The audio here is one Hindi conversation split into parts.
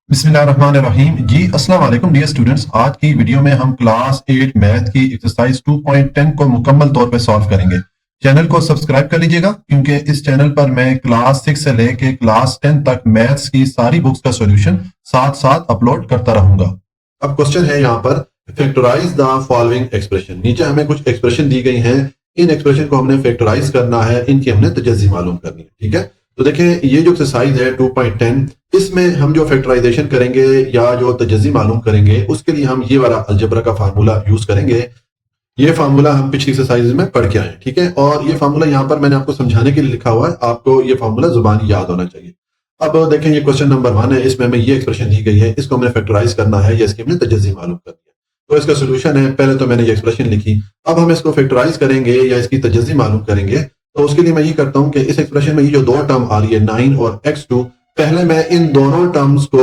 बिस्मिल्लाहिर्रहमानिर्रहीम जी अस्सलाम वालेकुम डियर स्टूडेंट्स। आज की वीडियो में हम क्लास 8 मैथ की एक्सरसाइज 2.10 को मुकम्मल तौर पे सॉल्व करेंगे। चैनल को सब्सक्राइब कर लीजिएगा क्योंकि इस चैनल पर मैं क्लास 6 से लेके क्लास 10 तक मैथ्स की सारी बुक्स का सॉल्यूशन साथ साथ अपलोड करता रहूंगा। अब क्वेश्चन है यहाँ पर फैक्टराइज द फॉलोइंग एक्सप्रेशन। नीचे हमें कुछ एक्सप्रेशन दी गई हैं, इन एक्सप्रेशन को हमने फैक्टराइज करना है, इनकी हमने तजज़ी मालूम करनी है। ठीक है, तो देखें ये जो एक्सरसाइज है 2.10, इसमें हम जो फैक्टराइजेशन करेंगे या जो तजज़ी मालूम करेंगे उसके लिए हम ये वाला अलजेब्रा का फार्मूला यूज करेंगे। ये फार्मूला हम पिछली एक्सरसाइज में पढ़ के आए, ठीक है, और ये फार्मूला यहाँ पर मैंने आपको समझाने के लिए लिखा हुआ है, आपको ये फार्मूला जुबानी याद होना चाहिए। अब देखें ये क्वेश्चन नंबर 1 है, इसमें हमें ये एक्सप्रेशन दी गई है, इसको हमने फैक्टराइज करना है या इसकी हमने तजज़ी मालूम करनी है। तो इसका सोल्यूशन है, पहले तो मैंने ये एक्सप्रेशन लिखी, अब हम इसको फैक्टराइज करेंगे या इसकी तजज़ी मालूम करेंगे। तो उसके लिए मैं ये करता हूं कि इस एक्सप्रेशन में ये जो दो टर्म आ रही है 9 और x2, पहले मैं इन दोनों टर्म्स को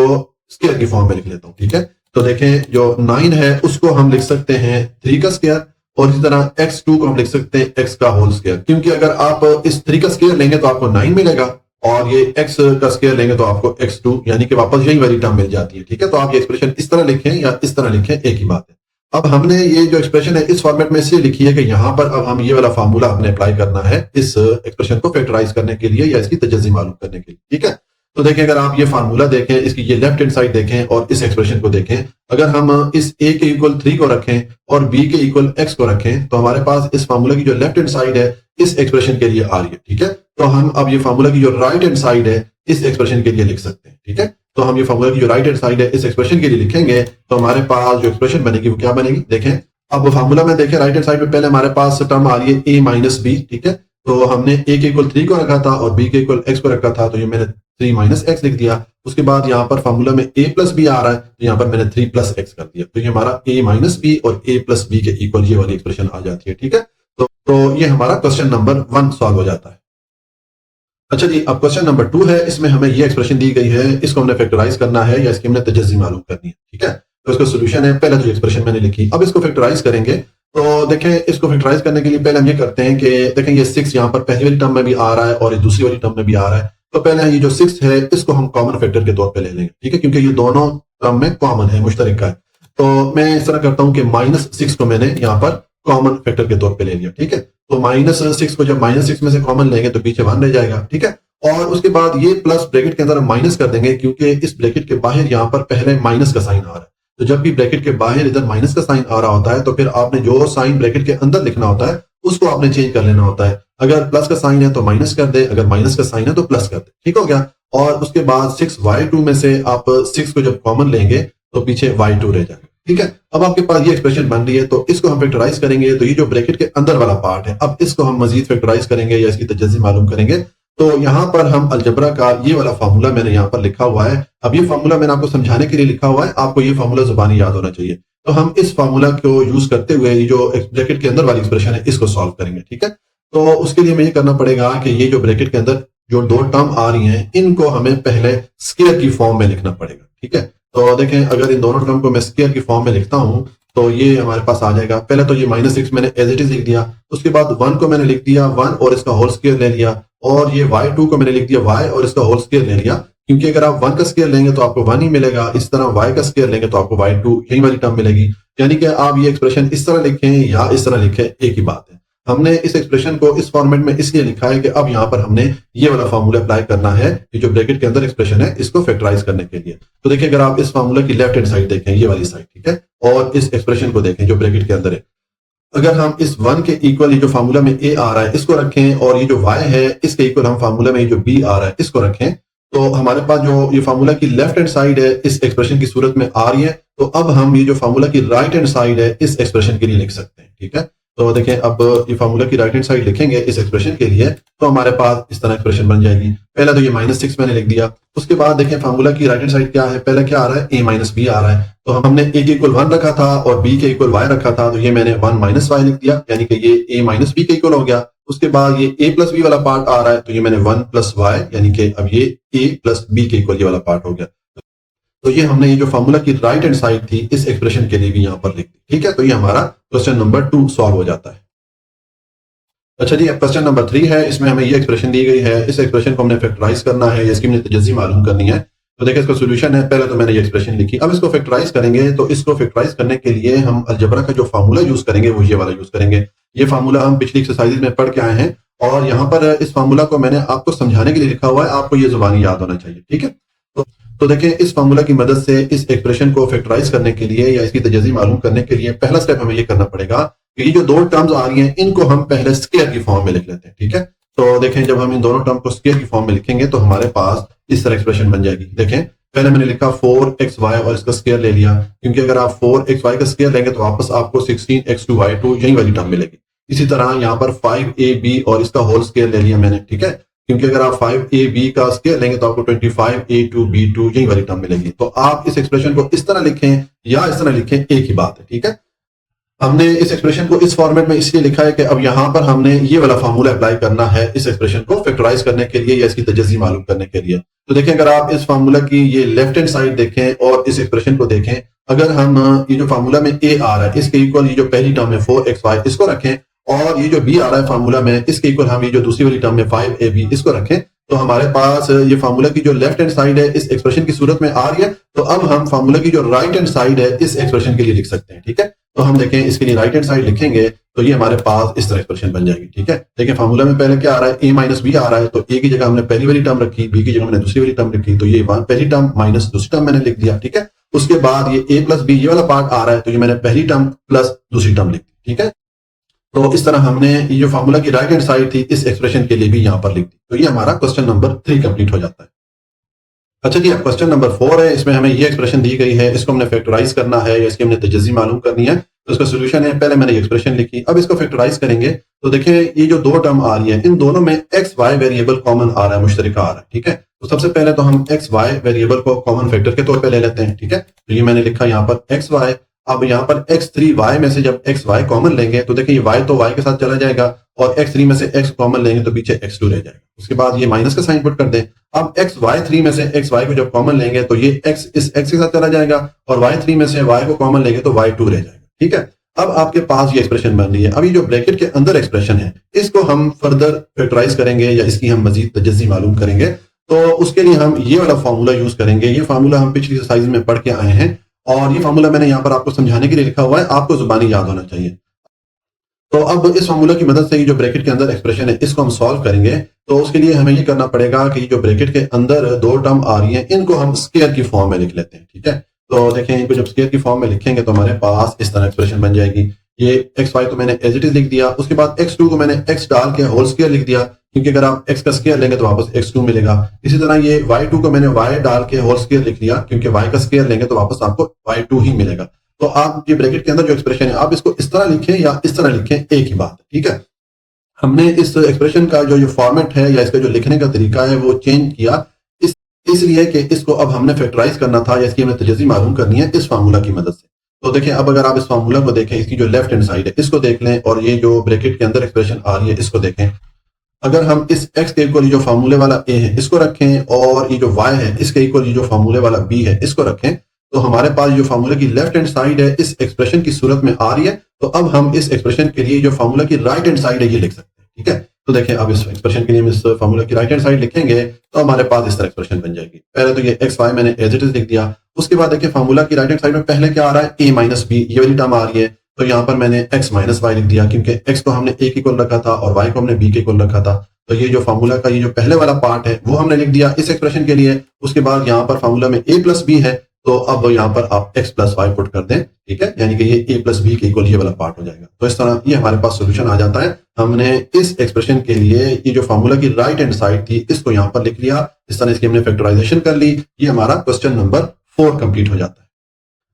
स्क्वायर की फॉर्म में लिख लेता हूं। ठीक है, तो देखें जो 9 है उसको हम लिख सकते हैं 3 का स्क्वायर, और इसी तरह x2 को हम लिख सकते हैं x का होल स्क्वायर, क्योंकि अगर आप इस 3 का स्क्वायर लेंगे तो आपको 9 मिलेगा और ये x का स्क्वायर लेंगे तो आपको x2 यानी कि वापस यही वाली टर्म मिल जाती है। ठीक है, तो आप ये एक्सप्रेशन इस तरह लिखें या इस तरह लिखें, एक ही बात है। अब हमने ये जो एक्सप्रेशन है इस फॉर्मेट में इसलिए लिखी है कि यहां पर अब हम ये वाला फार्मूला हमने अप्लाई करना है इस एक्सप्रेशन को फैक्टराइज करने के लिए या इसकी तजज़ी मालूम करने के लिए। ठीक है, तो देखें अगर आप ये फार्मूला देखें, इसकी ये लेफ्ट हैंड साइड देखें और इस एक्सप्रेशन को देखें, अगर हम इस a के इक्वल 3 को रखें और b के इक्वल x को रखें तो हमारे पास इस फार्मूला की जो लेफ्ट हैंड साइड है इस एक्सप्रेशन के लिए आ रही है। ठीक है, तो हम अब ये फार्मूला की जो राइट हैंड साइड है इस एक्सप्रेशन के लिए लिख सकते हैं। ठीक है, तो हम ये फार्मूला की जो राइट हैंड साइड है इस एक्सप्रेशन के लिए लिखेंगे तो हमारे पास जो एक्सप्रेशन बनेगी वो क्या बनेगी, देखें। अब फार्मूला में देखें राइट हैंड साइड में पहले हमारे पास टर्म आ रही है a माइनस बी। ठीक है, तो हमने a के इक्वल 3 को रखा था और b के इक्वल x को रखा था, तो ये मैंने 3 माइनस एक्स लिख दिया। उसके बाद यहाँ पर फार्मूला में a प्लस बी आ रहा है, तो यहाँ पर मैंने 3 प्लस एक्स कर दिया, तो ये हमारा a माइनस बी और a प्लस बी के इक्वल ये वाली एक्सप्रेशन आ जाती है। ठीक है, तो ये हमारा क्वेश्चन नंबर 1 सॉल्व हो जाता है। अच्छा जी, अब क्वेश्चन नंबर 2 है, इसमें हमें ये एक्सप्रेशन दी गई है, इसको हमने फैक्टराइज करना है या इसकी हमने तजज़ी मालूम करनी है। ठीक है, तो इसका सोल्यूशन है, पहले तो एक्सप्रेशन मैंने लिखी, अब इसको फैक्टराइज करेंगे। तो देखें इसको फैक्टराइज करने के लिए पहले हम ये करते हैं कि देखें ये 6 यहाँ पर पहली वाली टर्म में भी आ रहा है और ये दूसरी वाली टर्म में भी आ रहा है, तो पहले ये जो 6 है इसको हम कॉमन फैक्टर के तौर पे ले लेंगे। ठीक है, क्योंकि ये दोनों टर्म में कॉमन है, मुश्तरक है। तो मैं इस तरह करता हूं कि -6 को मैंने यहाँ पर कॉमन फैक्टर के तौर पे ले लिया। ठीक है, तो -6 को जब -6 में से कॉमन लेंगे तो पीछे 1 रह जाएगा। ठीक है, और उसके बाद ये प्लस ब्रैकेट के अंदर हम माइनस कर देंगे, क्योंकि इस ब्रैकेट के बाहर यहाँ पर पहले माइनस का साइन आ रहा है, तो जब भी ब्रैकेट के बाहर इधर माइनस का साइन आ रहा होता है तो फिर आपने जो साइन ब्रैकेट के अंदर लिखना होता है उसको आपने चेंज कर लेना होता है। अगर प्लस का साइन है तो माइनस कर दे, अगर माइनस का साइन है तो प्लस कर दे। ठीक हो गया, और उसके बाद 6y2 में से आप 6 को जब कॉमन लेंगे तो पीछे y2 रह जाएगा। ठीक है, अब आपके पास ये एक्सप्रेशन बन रही है, तो इसको हम फैक्टराइज करेंगे, तो ये जो ब्रैकेट के अंदर वाला पार्ट है अब इसको हम मजीद फैक्टराइज करेंगे या इसकी तजज़ी मालूम करेंगे। तो यहां पर हम अलजबरा का ये वाला फार्मूला मैंने यहां पर लिखा हुआ है, अब ये फार्मूला मैंने आपको समझाने के लिए लिखा हुआ है, आपको ये फार्मूला जुबानी याद होना चाहिए। तो हम इस फार्मूला को यूज करते हुए ये जो ब्रैकेट के अंदर वाली एक्सप्रेशन है इसको सॉल्व करेंगे। ठीक है, तो उसके लिए हमें ये करना पड़ेगा कि ये जो ब्रैकेट के अंदर जो दो टर्म आ रही हैं इनको हमें पहले स्क्वायर की फॉर्म में लिखना पड़ेगा। ठीक है, तो देखें अगर इन दोनों टर्म को मैं स्क्वायर की फॉर्म में लिखता हूं तो ये हमारे पास आ जाएगा। पहले तो ये -6 मैंने एज इट इज लिख दिया, उसके बाद 1 को मैंने लिख दिया 1 और इसका होल स्क्वायर ले लिया, और ये y2 को मैंने लिख दिया y और इसका होल स्क्वायर ले लिया, क्योंकि अगर आप 1 का स्क्वायर लेंगे तो आपको 1 ही मिलेगा, इस तरह y का स्क्वायर लेंगे तो आपको y2 यही वाली टर्म मिलेगी। यानी कि आप ये एक्सप्रेशन इस तरह लिखें या इस तरह लिखें, एक ही बात है। हमने इस एक्सप्रेशन को इस फॉर्मेट में इसलिए लिखा है कि अब यहाँ पर हमने ये वाला फार्मूला अप्लाई करना है, ये जो ब्रैकेट के अंदर एक्सप्रेशन है इसको फैक्टराइज करने के लिए। तो देखिए अगर आप इस फार्मूला की लेफ्ट हैंड साइड देखें, ये वाली साइड, ठीक है, और इस एक्सप्रेशन को देखें जो ब्रैकेट के अंदर है, अगर हम इस 1 के इक्वल ये जो फार्मूला में a आ रहा है इसको रखें और ये जो y है इसके इक्वल हम फार्मूला में ये जो b आ रहा है इसको रखें, तो हमारे पास जो ये फार्मूला की लेफ्ट हैंड साइड है इस एक्सप्रेशन की सूरत में आ रही है, तो अब हम ये जो फार्मूला की राइट हैंड साइड है इस एक्सप्रेशन के लिए लिख सकते हैं। ठीक है, तो देखें अब ये फार्मूला की राइट हैंड साइड लिखेंगे इस एक्सप्रेशन के लिए, तो हमारे पास इस तरह एक्सप्रेशन बन जाएगी। पहले तो ये -6 मैंने लिख दिया, उसके बाद देखें फार्मूला की राइट हैंड साइड क्या है, पहले क्या आ रहा है a माइनस बी आ रहा है, तो हमने a के इक्वल 1 रखा था और b के इक्वल y रखा था, तो ये मैंने 1 माइनस y लिख दिया, यानी कि ये a माइनस बी के इक्वल हो गया। उसके बाद ये a प्लस बी वाला पार्ट आ रहा है, तो ये मैंने 1 प्लस y यानी कि अब ये a प्लस बी के इक्वल ये वाला पार्ट हो गया। तो ये हमने ये जो फार्मूला की राइट हैंड साइड थी इस एक्सप्रेशन के लिए भी यहाँ पर लिख दी। ठीक है, तो ये हमारा क्वेश्चन नंबर 2 सॉल्व हो जाता है। अच्छा जी, अब क्वेश्चन नंबर 3 है, इसमें हमें ये एक्सप्रेशन दी गई है, इस एक्सप्रेशन को हमने फैक्टराइज करना है या इसकी हमने तजज़ी मालूम करनी है। तो देखिए इसका सोल्यूशन है, पहले तो मैंने ये एक्सप्रेशन लिखी, अब इसको फैक्टराइज करेंगे। तो इसको फैक्टराइज करने के लिए हम अलजेब्रा का जो फार्मूला यूज करेंगे वो ये वाला यूज करेंगे। ये फार्मूला हम पिछली एक्सरसाइज में पढ़ के आए हैं और यहाँ पर इस फार्मूला को मैंने आपको समझाने के लिए लिखा हुआ है, आपको ये जुबानी याद होना चाहिए, ठीक है। तो देखें इस फार्मूला की मदद से इस एक्सप्रेशन को फैक्टराइज करने के लिए या इसकी तजज़ी मालूम करने के लिए पहला स्टेप हमें ये करना पड़ेगा कि ये जो दो टर्म्स आ रही हैं इनको हम पहले स्क्वायर की फॉर्म में लिख लेते हैं, ठीक है। तो देखें जब हम इन दोनों टर्म को स्क्वायर की फॉर्म में लिखेंगे तो हमारे पास इस तरह एक्सप्रेशन बन जाएगी। देखें पहले मैंने लिखा 4xy और इसका स्क्वायर ले लिया, क्योंकि अगर आप 4xy का स्क्वायर लेंगे तो वापस आपको 16x2y2 यही वाली टर्म मिलेगी। इसी तरह यहाँ पर 5ab और इसका होल स्क्वायर ले लिया मैंने, ठीक है, क्योंकि अगर आप 5ab का स्क्वायर लेंगे तो आपको 25a2b2 यही वाली टर्म मिलेगी। तो आप इस एक्सप्रेशन को इस तरह लिखें या इस तरह लिखें, एक ही बात है, ठीक है। हमने इस एक्सप्रेशन को इस फॉर्मेट में इसलिए लिखा है कि अब यहां पर हमने ये वाला फार्मूला अप्लाई करना है इस एक्सप्रेशन को फैक्टराइज करने के लिए या इसकी तजज़ी मालूम करने के लिए। तो देखें अगर आप इस फार्मूला की ये लेफ्ट हैंड साइड देखें और इस एक्सप्रेशन को देखें, अगर हम ये जो फार्मूला में a आ रहा है इसके इक्वल ये जो पहली टर्म है 4xy इसको रखें और ये जो b आ रहा है फार्मूला में इसके इक्वल हम ये जो दूसरी वाली टर्म है 5ab इसको रखें, तो हमारे पास ये फार्मूला की जो लेफ्ट हैंड साइड है इस एक्सप्रेशन की सूरत में आ रही है। तो अब हम फार्मूला की जो राइट हैंड साइड है इस एक्सप्रेशन के लिए लिख सकते हैं, ठीक है। तो हम देखें इसके लिए राइट हैंड साइड लिखेंगे तो ये हमारे पास इस तरह एक्सप्रेशन बन जाएगी, ठीक है। देखिए फार्मूला में पहले क्या आ रहा है, a माइनस बी आ रहा है, तो a की जगह हमने पहली वाली टर्म रखी, b की जगह हमने दूसरी वाली टर्म रखी, तो ये पहली टर्म माइनस दूसरी टर्म मैंने लिख दिया, ठीक है। उसके बाद ये a प्लस बी ये वाला पार्ट आ रहा है, तो ये मैंने पहली टर्म प्लस दूसरी टर्म लिख दी, ठीक है। तो इस तरह हमने ये जो फार्मूला की राइट हैंड साइड थी इस एक्सप्रेशन के लिए भी यहाँ पर लिख दी। तो ये हमारा क्वेश्चन नंबर 3 कंप्लीट हो जाता है। अच्छा जी, अब क्वेश्चन नंबर 4 है, इसमें हमें ये एक्सप्रेशन दी गई है, इसको हमने फैक्टराइज करना है या इसकी हमने तजज़ी मालूम करनी है। तो इसका सोल्यूशन है, पहले मैंने ये एक्सप्रेशन लिखी, अब इसको फैक्टराइज करेंगे। तो देखिए ये जो दो टर्म आ रही है इन दोनों में एक्स वाई वेरिएबल कॉमन आ रहा है, मुश्तरका आ रहा है, ठीक है। तो सबसे पहले तो हम एक्स वाई वेरिएबल को कॉमन फैक्टर के तौर पे ले लेते हैं, ठीक है। तो ये मैंने लिखा यहाँ पर एक्स वाई, अब यहाँ पर x3y में से जब xy कॉमन लेंगे तो देखिए ये y तो y के साथ चला जाएगा और x3 में से x कॉमन लेंगे तो पीछे x2 रह जाएगा। उसके बाद ये माइनस का साइन पुट कर दें। अब xy3 में से xy को जब कॉमन लेंगे तो ये x इस x के साथ चला जाएगा और y3 में से y को कॉमन लेंगे तो y2 रह जाएगा, ठीक है। अब आपके पास ये एक्सप्रेशन बन रही है। अब ये जो ब्रैकेट के अंदर एक्सप्रेशन है इसको हम फर्दर फैक्टराइज करेंगे या इसकी हम मजीद तजज़ी मालूम करेंगे। तो उसके लिए हम ये वाला फार्मूला यूज करेंगे। ये फार्मूला हम पिछली एक्सरसाइज में पढ़ के आए हैं और ये फार्मूला मैंने यहाँ पर आपको समझाने के लिए लिखा हुआ है, आपको जुबानी याद होना चाहिए। तो अब इस फार्मूला की मदद से ये जो ब्रैकेट के अंदर एक्सप्रेशन है इसको हम सॉल्व करेंगे। तो उसके लिए हमें ये करना पड़ेगा कि जो ब्रैकेट के अंदर दो टर्म आ रही हैं इनको हम स्क्वायर की फॉर्म में लिख लेते हैं, ठीक है। तो देखें इनको जब स्क्वायर की फॉर्म में लिखेंगे तो हमारे पास इस तरह एक्सप्रेशन बन जाएगी। ये एक्स वाई तो मैंने एज इट इज लिख दिया, उसके बाद x2 को मैंने x डाल के होल स्क्वायर लिख दिया, क्योंकि अगर आप x का स्क्वायर लेंगे तो वापस x2 मिलेगा। इसी तरह ये y2 को मैंने y डाल के होल स्क्वायर लिख दिया, क्योंकि y का स्क्वायर लेंगे तो वापस आपको y2 ही मिलेगा। तो आप ये ब्रैकेट के अंदर जो एक्सप्रेशन है आप इसको इस तरह लिखें या इस तरह लिखें, एक ही बात है, ठीक है। हमने इस एक्सप्रेशन का जो फॉर्मेट है या इसका जो लिखने का तरीका है वो चेंज किया इसलिए कि इसको अब हमने फैक्टराइज करना था या इसकी हमें तजज़ी मालूम करनी है इस फार्मूला की मदद से। तो देखिए अब अगर आप इस फार्मूला को देखें, इसकी जो लेफ्ट हैंड साइड है इसको देख लें और ये जो ब्रैकेट के अंदर एक्सप्रेशन आ रही है इसको देखें। अगर हम इस x के इक्वल जो फार्मूले वाला a है इसको रखें और ये जो y है इसके इक्वल जो फार्मूले वाला b है इसको रखें, तो हमारे पास जो फार्मूले की लेफ्ट हैंड साइड है इस एक्सप्रेशन की सूरत में आ रही है। तो अब हम इस एक्सप्रेशन के लिए जो फार्मूला की राइट हैंड साइड है ये लिख सकते हैं, ठीक है। तो देखें अब इस एक्सप्रेशन के लिए हम इस फार्मूला की राइट हैंड साइड लिखेंगे तो हमारे पास इस तरह एक्सप्रेशन बन जाएगी। पहले तो ये एक्स वाई मैंने एज इट इज लिख दिया, उसके बाद देखिए फार्मूला की राइट हैंड साइड में पहले क्या आ रहा है, a माइनस बी ये वाली टर्म आ रही है। तो यहाँ पर मैंने x माइनस वाई लिख दिया, क्योंकि x को हमने a के इक्वल रखा था और y को हमने b के इक्वल रखा था। तो ये जो फार्मूला का ये जो पहले वाला पार्ट है वो हमने लिख दिया इस एक्सप्रेशन के लिए। उसके बाद यहाँ पर फार्मूला में a प्लस बी है, तो अब यहाँ पर आप x प्लस वाई पुट कर दें, ठीक है, यानी कि ये a प्लस बी के इक्वल ये वाला पार्ट हो जाएगा। तो इस तरह ये हमारे पास सोल्यूशन आ जाता है। हमने इस एक्सप्रेशन के लिए ये जो फार्मूला की राइट हैंड साइड थी इसको यहाँ पर लिख लिया, इस तरह इसकी हमने फैक्टराइजेशन कर ली। ये हमारा क्वेश्चन नंबर 4 कंप्लीट हो जाता है।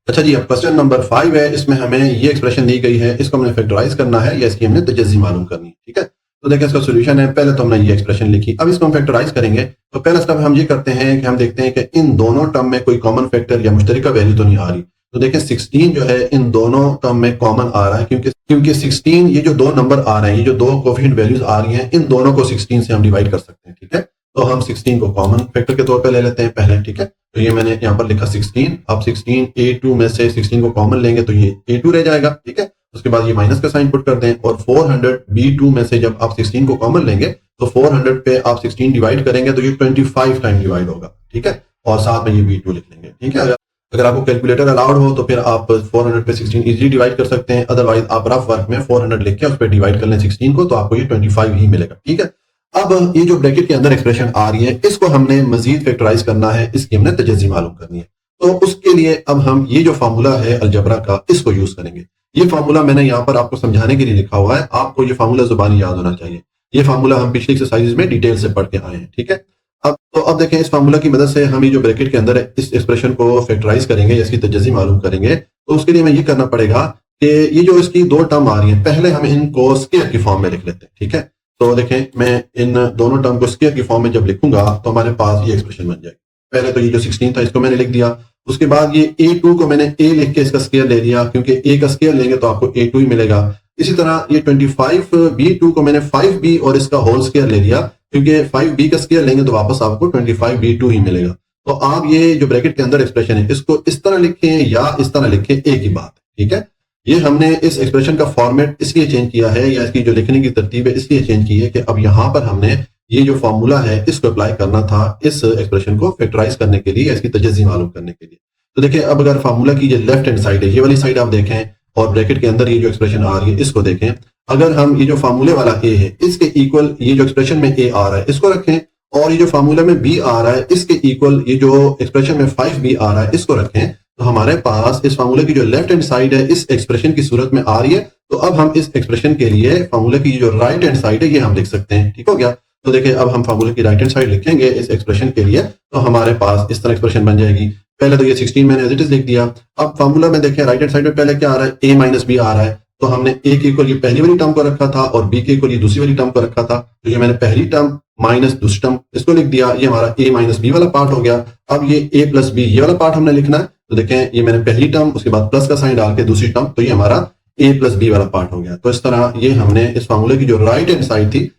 अच्छा जी, अब क्वेश्चन नंबर 5 है, इसमें हमें ये एक्सप्रेशन दी गई है, इसको हमने फैक्टराइज करना है या इसकी हमने तजज़ी मालूम करनी है, ठीक है। तो देखिए इसका सोल्यूशन है, पहले तो हमने ये एक्सप्रेशन लिखी, अब इसको हम फैक्टराइज करेंगे। तो पहला स्टेप हम ये करते हैं कि हम देखते हैं कि इन दोनों टर्म में कोई कॉमन फैक्टर या मुश्तरका वैल्यू तो नहीं आ रही। तो देखिए 16 जो है इन दोनों टर्म में कॉमन आ रहा है, क्योंकि 16 ये जो दो नंबर आ रहे हैं, ये जो दो कोफिशिएंट वैल्यूज आ रही हैं, इन दोनों को 16 से हम डिवाइड कर सकते हैं, ठीक है। तो हम 16 को कॉमन फैक्टर के तौर पे ले लेते हैं पहले, ठीक है। तो ये मैंने यहाँ पर लिखा 16। अब 16 a2 में से 16 को कॉमन लेंगे तो ये a2 रह जाएगा, ठीक है। उसके बाद ये माइनस का साइन पुट कर दें और 400 b2 में से जब आप 16 को कॉमन लेंगे तो 400 पे आप 16 डिवाइड करेंगे तो ये 25 टाइम डिवाइड होगा, ठीक है। और साथ में ये B2 लिख लेंगे। ठीक है, अगर आपको कैलकुलेटर अलाउड हो तो फिर आप 400 पे 16 इजीली डिवाइड कर सकते हैं, अदरवाइज आप रफ वर्क में 400 लिख के उस पर डिवाइड कर लें 16 को, तो आपको ये 25 ही मिलेगा। ठीक है, अब ये जो ब्रैकेट के अंदर एक्सप्रेशन आ रही है इसको हमने मजीद फैक्टराइज करना है, इसकी हमने तजज़ी मालूम करनी है। तो उसके लिए अब हम ये जो फार्मूला है अलजबरा का इसको यूज करेंगे। ये फार्मूला मैंने यहाँ पर आपको समझाने के लिए लिखा हुआ है, आपको ये फार्मूला जुबानी याद होना चाहिए। ये फार्मूला हम पिछली एक्सरसाइज में डिटेल से पढ़ के आए हैं। ठीक है, अब देखें इस फार्मूला की मदद से हम ये जो ब्रैकेट के अंदर है इस एक्सप्रेशन को फैक्टराइज करेंगे, इसकी तजज़ी मालूम करेंगे। तो उसके लिए हमें ये करना पड़ेगा कि ये जो इसकी दो टर्म आ रही है पहले हम इनको स्क्वायर की फॉर्म में लिख लेते हैं। ठीक है, तो देखें मैं इन दोनों टर्म को स्क्वायर की फॉर्म में जब लिखूंगा तो हमारे पास ये एक्सप्रेशन बन जाएगी। पहले तो ये जो 16 था इसको मैंने लिख दिया, उसके बाद ये A2 को मैंने A लिख के इसका स्क्वायर ले लिया, क्योंकि A का स्क्वायर लेंगे तो आपको A2 ही मिलेगा। इसी तरह ये 25B2 को मैंने 5B और इसका होल स्क्वायर ले लिया, क्योंकि 5B का स्क्वायर लेंगे तो वापस आपको 25B2 ही मिलेगा। तो आप ये जो ब्रैकेट के अंदर एक्सप्रेशन है इसको इस तरह लिखें या इस तरह लिखें, एक ही बात है। ठीक है, ये हमने इस एक्सप्रेशन का फॉर्मेट इसलिए चेंज किया है या इसकी जो लिखने की तरतीब है इसलिए चेंज की है कि अब यहाँ पर हमने ये जो फॉर्मूला है इसको अप्लाई करना था इस एक्सप्रेशन को फैक्टराइज करने के लिए, इसकी तजज़ी मालूम करने के लिए। तो देखिए अब अगर फार्मूला की जो लेफ्ट हैंड साइड है ये वाली साइड आप देखें और ब्रैकेट के अंदर ये जो एक्सप्रेशन आ रही है इसको देखें, अगर हम ये जो फार्मूले वाला A है इसके इक्वल ये जो एक्सप्रेशन में A आ रहा है इसको रखें, और ये जो फार्मूला में B आ रहा है इसके इक्वल ये जो एक्सप्रेशन में 5B आ रहा है इसको रखें, तो हमारे पास इस फार्मूले की जो लेफ्ट हैंड साइड है इस एक्सप्रेशन की सूरत में आ रही है। तो अब हम इस एक्सप्रेशन के लिए फार्मूले की जो राइट हैंड साइड है ये हम लिख सकते हैं। ठीक हो गया, तो देखिए अब हम फार्मूले की राइट हैंड साइड लिखेंगे इस एक्सप्रेशन के लिए, तो हमारे पास इस तरह एक्सप्रेशन बन जाएगी। पहले तो ये 16 मैंने एज इट इज लिख दिया। अब फार्मूला में देखें राइट हैंड साइड में पहले क्या आ रहा है, A माइनस B आ रहा है, तो हमने A के इक्वल ये पहली वाली टर्म को रखा था और B के इक्वल ये दूसरी वाली टर्म को रखा था। तो ये मैंने पहली टर्म माइनस दूसरी टर्म इसको लिख दिया, ये हमारा A माइनस B वाला पार्ट हो गया। अब ये A प्लस B ये वाला पार्ट हमने लिखना है, तो देखें ये मैंने पहली टर्म उसके बाद प्लस का साइन डाल के दूसरी टर्म, तो ये हमारा A प्लस B वाला पार्ट हो गया। तो इस तरह ये हमने इस फार्मूले की जो राइट हैंड साइड थी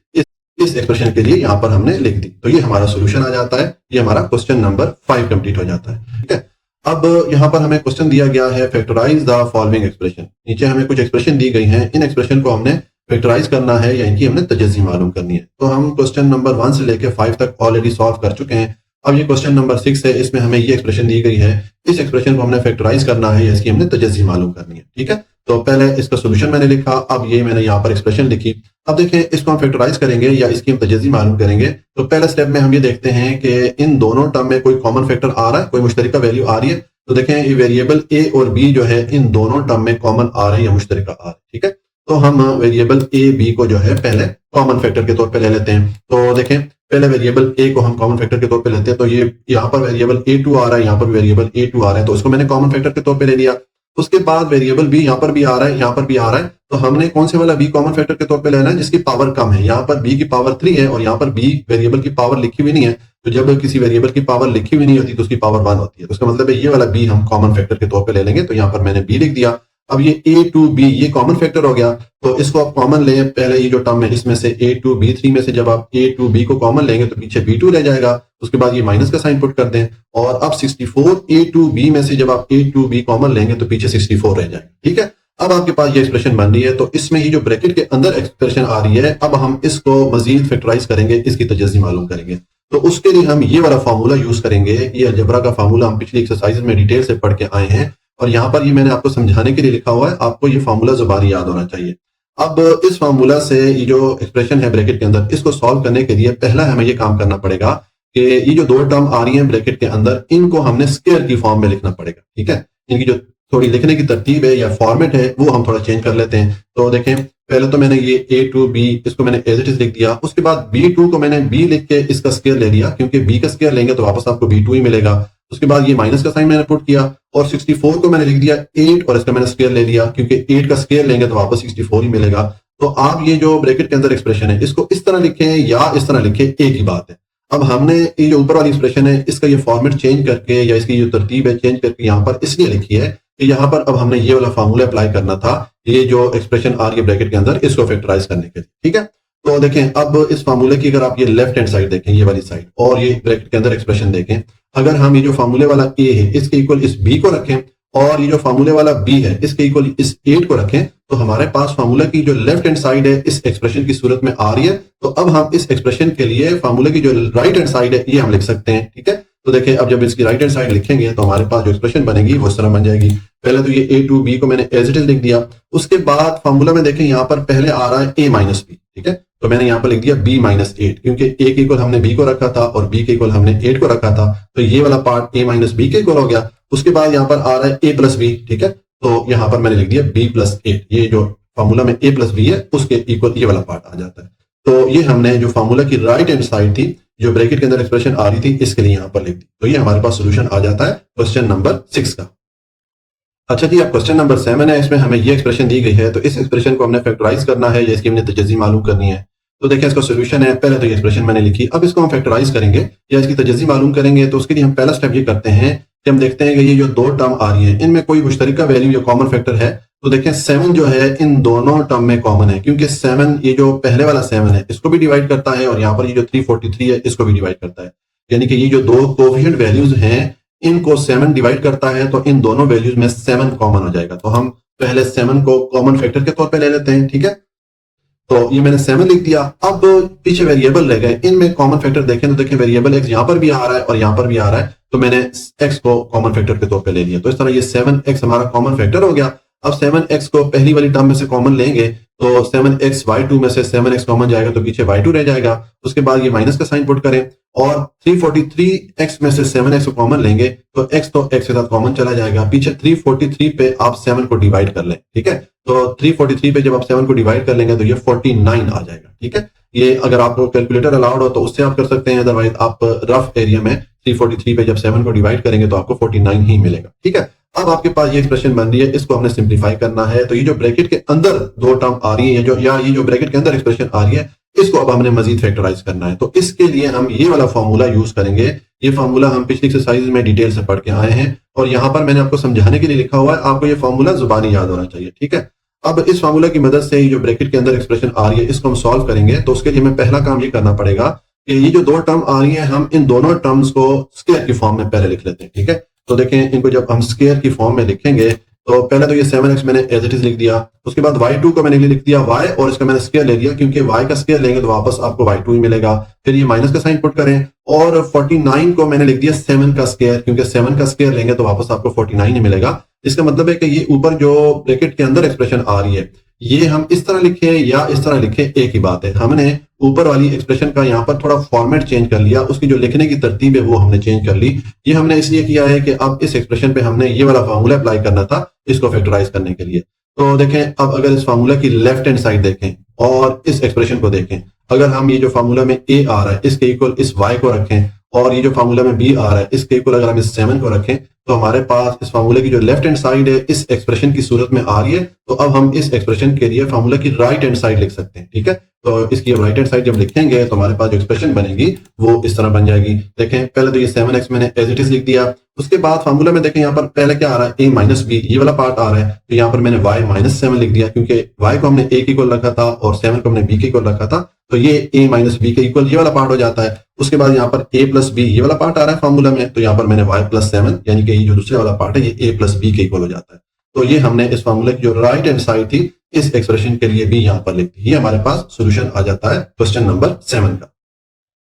इस एक्सप्रेशन के लिए यहाँ पर हमने लिख दी, तो ये हमारा सोल्यूशन आ जाता है। ये हमारा क्वेश्चन नंबर 5 कंप्लीट हो जाता है। ठीक है, अब यहाँ पर हमें क्वेश्चन दिया गया है फैक्टराइज द फॉलोइंग एक्सप्रेशन। नीचे हमें कुछ एक्सप्रेशन दी गई हैं, इन एक्सप्रेशन को हमने फैक्टराइज करना है या इनकी हमने तजज़ी मालूम करनी है। तो हम क्वेश्चन नंबर 1 से लेकर 5 तक ऑलरेडी सॉल्व कर चुके हैं। अब ये क्वेश्चन नंबर 6 है, इसमें हमें ये एक्सप्रेशन दी गई है, इस एक्सप्रेशन को हमने फैक्टराइज करना है या इसकी हमने तजज़ी मालूम करनी है। ठीक है, तो पहले इसका सोल्यूशन मैंने लिखा, अब ये मैंने यहाँ पर एक्सप्रेशन लिखी। अब देखें इसको हम फैक्टराइज करेंगे या इसकी हम तजज़ी मालूम करेंगे। तो पहले स्टेप में हम ये देखते हैं कि इन दोनों टर्म में कोई कॉमन फैक्टर आ रहा है, कोई मुश्तरका वैल्यू आ रही है। तो देखें ये वेरिएबल A और B जो है इन दोनों टर्म में कॉमन आ रही है या मुश्तरका आ रही है। ठीक है, तो हम वेरिएबल A B को जो है पहले कॉमन फैक्टर के तौर पे ले लेते हैं। तो देखें पहले वेरिएबल A को हम कॉमन फैक्टर के तौर पे लेते हैं, तो ये यहाँ पर वेरिएबल A2 आ रहा है, यहाँ पर वेरिएबल A2 आ रहा है, तो इसको मैंने कॉमन फैक्टर के तौर पे ले लिया। उसके बाद वेरिएबल B यहाँ पर भी आ रहा है, यहाँ पर भी आ रहा है, तो हमने कौन से वाला B कॉमन फैक्टर के तौर पे लेना है जिसकी पावर कम है। यहाँ पर B की पावर 3 है और यहाँ पर B वेरिएबल की पावर लिखी हुई नहीं है। तो जब किसी वेरिएबल की पावर लिखी हुई नहीं होती तो उसकी पावर 1 होती है, तो उसका मतलब है ये वाला B हम कॉमन फैक्टर के तौर पे ले लेंगे। तो यहाँ पर मैंने B लिख दिया। अब ये A2B ये कॉमन फैक्टर हो गया, तो इसको आप कॉमन लें। पहले ये जो टर्म है इसमें से A2B3 में से जब आप A2B को कॉमन लेंगे तो पीछे B2 रह जाएगा, उसके बाद ये माइनस का साइन पुट कर दें। और अब 64 A2B में से जब आप A2B कॉमन लेंगे तो पीछे 64 रह जाएगा। ठीक है, अब आपके पास ये एक्सप्रेशन बन रही है, तो इसमें ये जो ब्रैकेट के अंदर एक्सप्रेशन आ रही है, अब हम इसको मजीद फैक्टराइज करेंगे, इसकी तजज़ी मालूम करेंगे। तो उसके लिए हम ये वाला फार्मूला यूज करेंगे। ये अलजबरा का फार्मूला हम पिछली एक्सरसाइज में डिटेल से पढ़ के आए हैं और यहाँ पर ये मैंने आपको समझाने के लिए लिखा हुआ है, आपको ये फार्मूला जुबानी याद होना चाहिए। अब इस फार्मूला से ये जो एक्सप्रेशन है ब्रैकेट के अंदर इसको सॉल्व करने के लिए पहला हमें ये काम करना पड़ेगा कि ये जो दो टर्म आ रही हैं ब्रैकेट के अंदर इनको हमने स्क्वायर की फॉर्म में लिखना पड़ेगा। ठीक है, इनकी जो थोड़ी लिखने की तरतीब है या फॉर्मेट है वो हम थोड़ा चेंज कर लेते हैं। तो देखें पहले तो मैंने ये A2B इसको मैंने एज इट इज लिख दिया, उसके बाद B2 को मैंने B लिख के इसका स्क्वायर ले लिया, क्योंकि B का स्क्वायर लेंगे तो वापस आपको B2 ही मिलेगा। उसके बाद ये माइनस का साइन मैंने पुट किया और 64 को मैंने लिख दिया 8 और इसका मैंने स्क्वायर ले लिया, क्योंकि 8 का स्क्वायर लेंगे तो वापस 64 ही मिलेगा। तो आप ये जो ब्रैकेट के अंदर एक्सप्रेशन है इसको इस तरह लिखें या इस तरह लिखें, एक ही बात है। अब हमने ये जो ऊपर वाली एक्सप्रेशन है इसका ये फॉर्मेट चेंज करके या इसकी जो तरतीब है चेंज करके यहाँ पर इसलिए लिखी है कि यहाँ पर अब हमने ये वाला फार्मूला अप्लाई करना था, ये जो एक्सप्रेशन आ रही है ब्रैकेट के अंदर इसको फैक्टराइज करने के लिए। ठीक है, तो देखें अब इस फार्मूले की अगर आप ये लेफ्ट हैंड साइड देखें, ये वाली साइड, और ये ब्रैकेट के अंदर एक्सप्रेशन देखें, अगर हम ये जो फार्मूले वाला A है इसके इक्वल इस B को रखें और ये जो फार्मूले वाला B है इसके इक्वल इस 8 को रखें, तो हमारे पास फार्मूला की जो लेफ्ट हैंड साइड है इस एक्सप्रेशन की सूरत में आ रही है। तो अब हम इस एक्सप्रेशन के लिए फार्मूले की जो राइट हैंड साइड है ये हम लिख सकते हैं। ठीक है, तो देखिए अब जब इसकी राइट हैंड साइड लिखेंगे तो हमारे पास जो एक्सप्रेशन बनेगी वो इस तरह बन जाएगी। पहले तो ये ए टू बी को मैंने एज इट इज लिख दिया, उसके बाद फॉर्मूला में देखें यहाँ पर पहले आ रहा है ए माइनस बी, ठीक है, तो मैंने यहाँ पर लिख दिया b माइनस एट, क्योंकि a के इक्वल हमने b को रखा था और b के इक्वल हमने 8 को रखा था, तो ये वाला पार्ट a माइनस बी के इक्वल हो गया। उसके बाद यहाँ पर आ रहा है a प्लस बी, ठीक है, तो यहाँ पर मैंने लिख दिया b प्लस एट, ये जो फॉर्मूला में a प्लस बी है उसके इक्वल ये वाला पार्ट आ जाता है। तो ये हमने जो फॉर्मूला की राइट हैंड साइड थी, जो ब्रैकेट के अंदर एक्सप्रेशन आ रही थी, इसके लिए यहाँ पर लिख दी, तो ये हमारे पास सोल्यूशन आ जाता है क्वेश्चन नंबर 6 का। अच्छा जी, अब क्वेश्चन नंबर 7 है, इसमें हमें ये एक्सप्रेशन दी गई है, तो इस एक्सप्रेशन को हमने फैक्टराइज करना है या इसकी हमने तजज़ी मालूम करनी है। तो देखिए इसका सोल्यूशन है, पहले तो ये एक्सप्रेशन मैंने लिखी, अब इसको हम फैक्टराइज करेंगे या इसकी तजज़ी मालूम करेंगे। तो उसके लिए हम पहला स्टेप ये करते हैं कि हम देखते हैं कि ये जो दो टर्म आ रही है इनमें कोई मुश्तरका वैल्यू या कॉमन फैक्टर है। तो देखें 7 जो है इन दोनों टर्म में कॉमन है, क्योंकि 7 ये जो पहले वाला 7 है इसको भी डिवाइड करता है और यहाँ पर ये जो 343 है इसको भी डिवाइड करता है, यानी कि ये जो दो कोएफिशिएंट वैल्यूज हैं इनको 7 डिवाइड करता है, तो इन दोनों वैल्यूज में 7 कॉमन हो जाएगा। तो हम पहले 7 को कॉमन फैक्टर के तौर पे ले लेते हैं, ठीक है, तो ये मैंने 7 लिख दिया। अब पीछे वेरिएबल रह गए, इनमें कॉमन फैक्टर देखें तो देखें वेरिएबल एक्स यहाँ पर भी आ रहा है और यहाँ पर भी आ रहा है, तो मैंने एक्स को कॉमन फैक्टर के तौर पे ले लिया। तो इस तरह ये 7x हमारा कॉमन फैक्टर हो गया। अब 7x को पहली वाली टर्म में से कॉमन लेंगे तो 7x y2 में से 7x कॉमन जाएगा तो पीछे y2 रह जाएगा। उसके बाद ये माइनस का साइन पुट करें और 343x में से 7x को कॉमन लेंगे तो x तो x के साथ कॉमन चला जाएगा, पीछे 343 पे आप 7 को डिवाइड कर लें, ठीक है, तो 343 पे जब आप 7 को डिवाइड कर लेंगे तो ये 49 आ जाएगा, ठीक है। ये अगर आपको कैलकुलेटर अलाउड हो तो उससे आप कर सकते हैं, अदरवाइज आप रफ एरिया में 343 पे जब 7 को डिवाइड करेंगे तो आपको 49 ही मिलेगा, ठीक है। अब आपके पास ये एक्सप्रेशन बन रही है, इसको हमने सिंप्लीफाई करना है। तो ये जो ब्रैकेट के अंदर दो टर्म आ रही है ये जो ब्रैकेट के अंदर एक्सप्रेशन आ रही है इसको अब हमने मजीद फैक्टराइज करना है। तो इसके लिए हम ये वाला फॉर्मूला यूज करेंगे। ये फॉर्मूला हम पिछली एक्सरसाइज में डिटेल से पढ़ के आए हैं और यहाँ पर मैंने आपको समझाने के लिए लिखा हुआ है, आपको ये फॉर्मूला जुबानी याद होना चाहिए, ठीक है। अब इस फॉर्मूला की मदद से जो ब्रैकेट के अंदर एक्सप्रेशन आ रही है इसको हम सॉल्व करेंगे। तो उसके लिए हमें पहला काम ये करना पड़ेगा कि ये जो दो टर्म आ रही है हम इन दोनों टर्म्स को स्क्वायर की फॉर्म में पहले लिख लेते हैं, ठीक है। तो देखें इनको जब हम स्क्वायर की फॉर्म में लिखेंगे तो पहले तो ये 7x मैंने एज इट इज लिख दिया, उसके बाद y2 को मैंने लिख दिया y और इसका मैंने स्क्वायर ले लिया, क्योंकि y का स्क्वायर लेंगे तो वापस आपको y2 ही मिलेगा। फिर ये माइनस का साइन पुट करें और 49 को मैंने लिख दिया 7 का स्क्वायर, क्योंकि 7 का स्क्वायर लेंगे तो वापस आपको 49 ही मिलेगा। इसका मतलब है कि ये ऊपर जो ब्रैकेट के अंदर एक्सप्रेशन आ रही है ये हम इस तरह लिखें या इस तरह लिखें एक ही बात है। हमने ऊपर वाली एक्सप्रेशन का यहाँ पर थोड़ा फॉर्मेट चेंज कर लिया, उसकी जो लिखने की तरतीब है वो हमने चेंज कर ली। ये हमने इसलिए किया है कि अब इस एक्सप्रेशन पे हमने ये वाला फार्मूला अप्लाई करना था इसको फैक्टराइज करने के लिए। तो देखें अब अगर इस फार्मूला की लेफ्ट हैंड साइड देखें और इस एक्सप्रेशन को देखें, अगर हम ये जो फार्मूला में a आ रहा है इसके इक्वल इस y को रखें और ये जो फार्मूला में b आ रहा है इसके इक्वल अगर हम इस 7 को रखें तो हमारे पास इस फार्मूले की जो लेफ्ट हैंड साइड है इस एक्सप्रेशन की सूरत में आ रही है। तो अब हम इस एक्सप्रेशन के लिए फार्मूला की राइट हैंड साइड लिख सकते हैं, ठीक है। तो इसकी राइट हैंड साइड जब लिखेंगे तो हमारे पास जो एक्सप्रेशन बनेगी वो इस तरह बन जाएगी। देखें पहले तो ये 7x मैंने एज इट इज लिख दिया, उसके बाद फार्मूला में देखें यहाँ पर पहले क्या आ रहा है a माइनस बी, ये वाला पार्ट आ रहा है, तो यहाँ पर मैंने y माइनस 7 लिख दिया, क्योंकि y को हमने a के इक्वल रखा था और 7 को हमने b के इक्वल रखा था, तो ये a माइनस बी के इक्वल ये वाला पार्ट हो जाता है। उसके बाद यहाँ पर a प्लस बी ये वाला पार्ट आ रहा है फार्मूला में, तो यहाँ पर मैंने y प्लस 7 यानी कि ये जो दूसरे वाला पार्ट है ये a प्लस बी के इक्वल हो जाता है। तो ये हमने इस फार्मूले की जो राइट हैंड साइड थी इस एक्सप्रेशन के लिए भी यहाँ पर लिख दी, ये हमारे पास सोल्यूशन आ जाता है क्वेश्चन नंबर 7 का।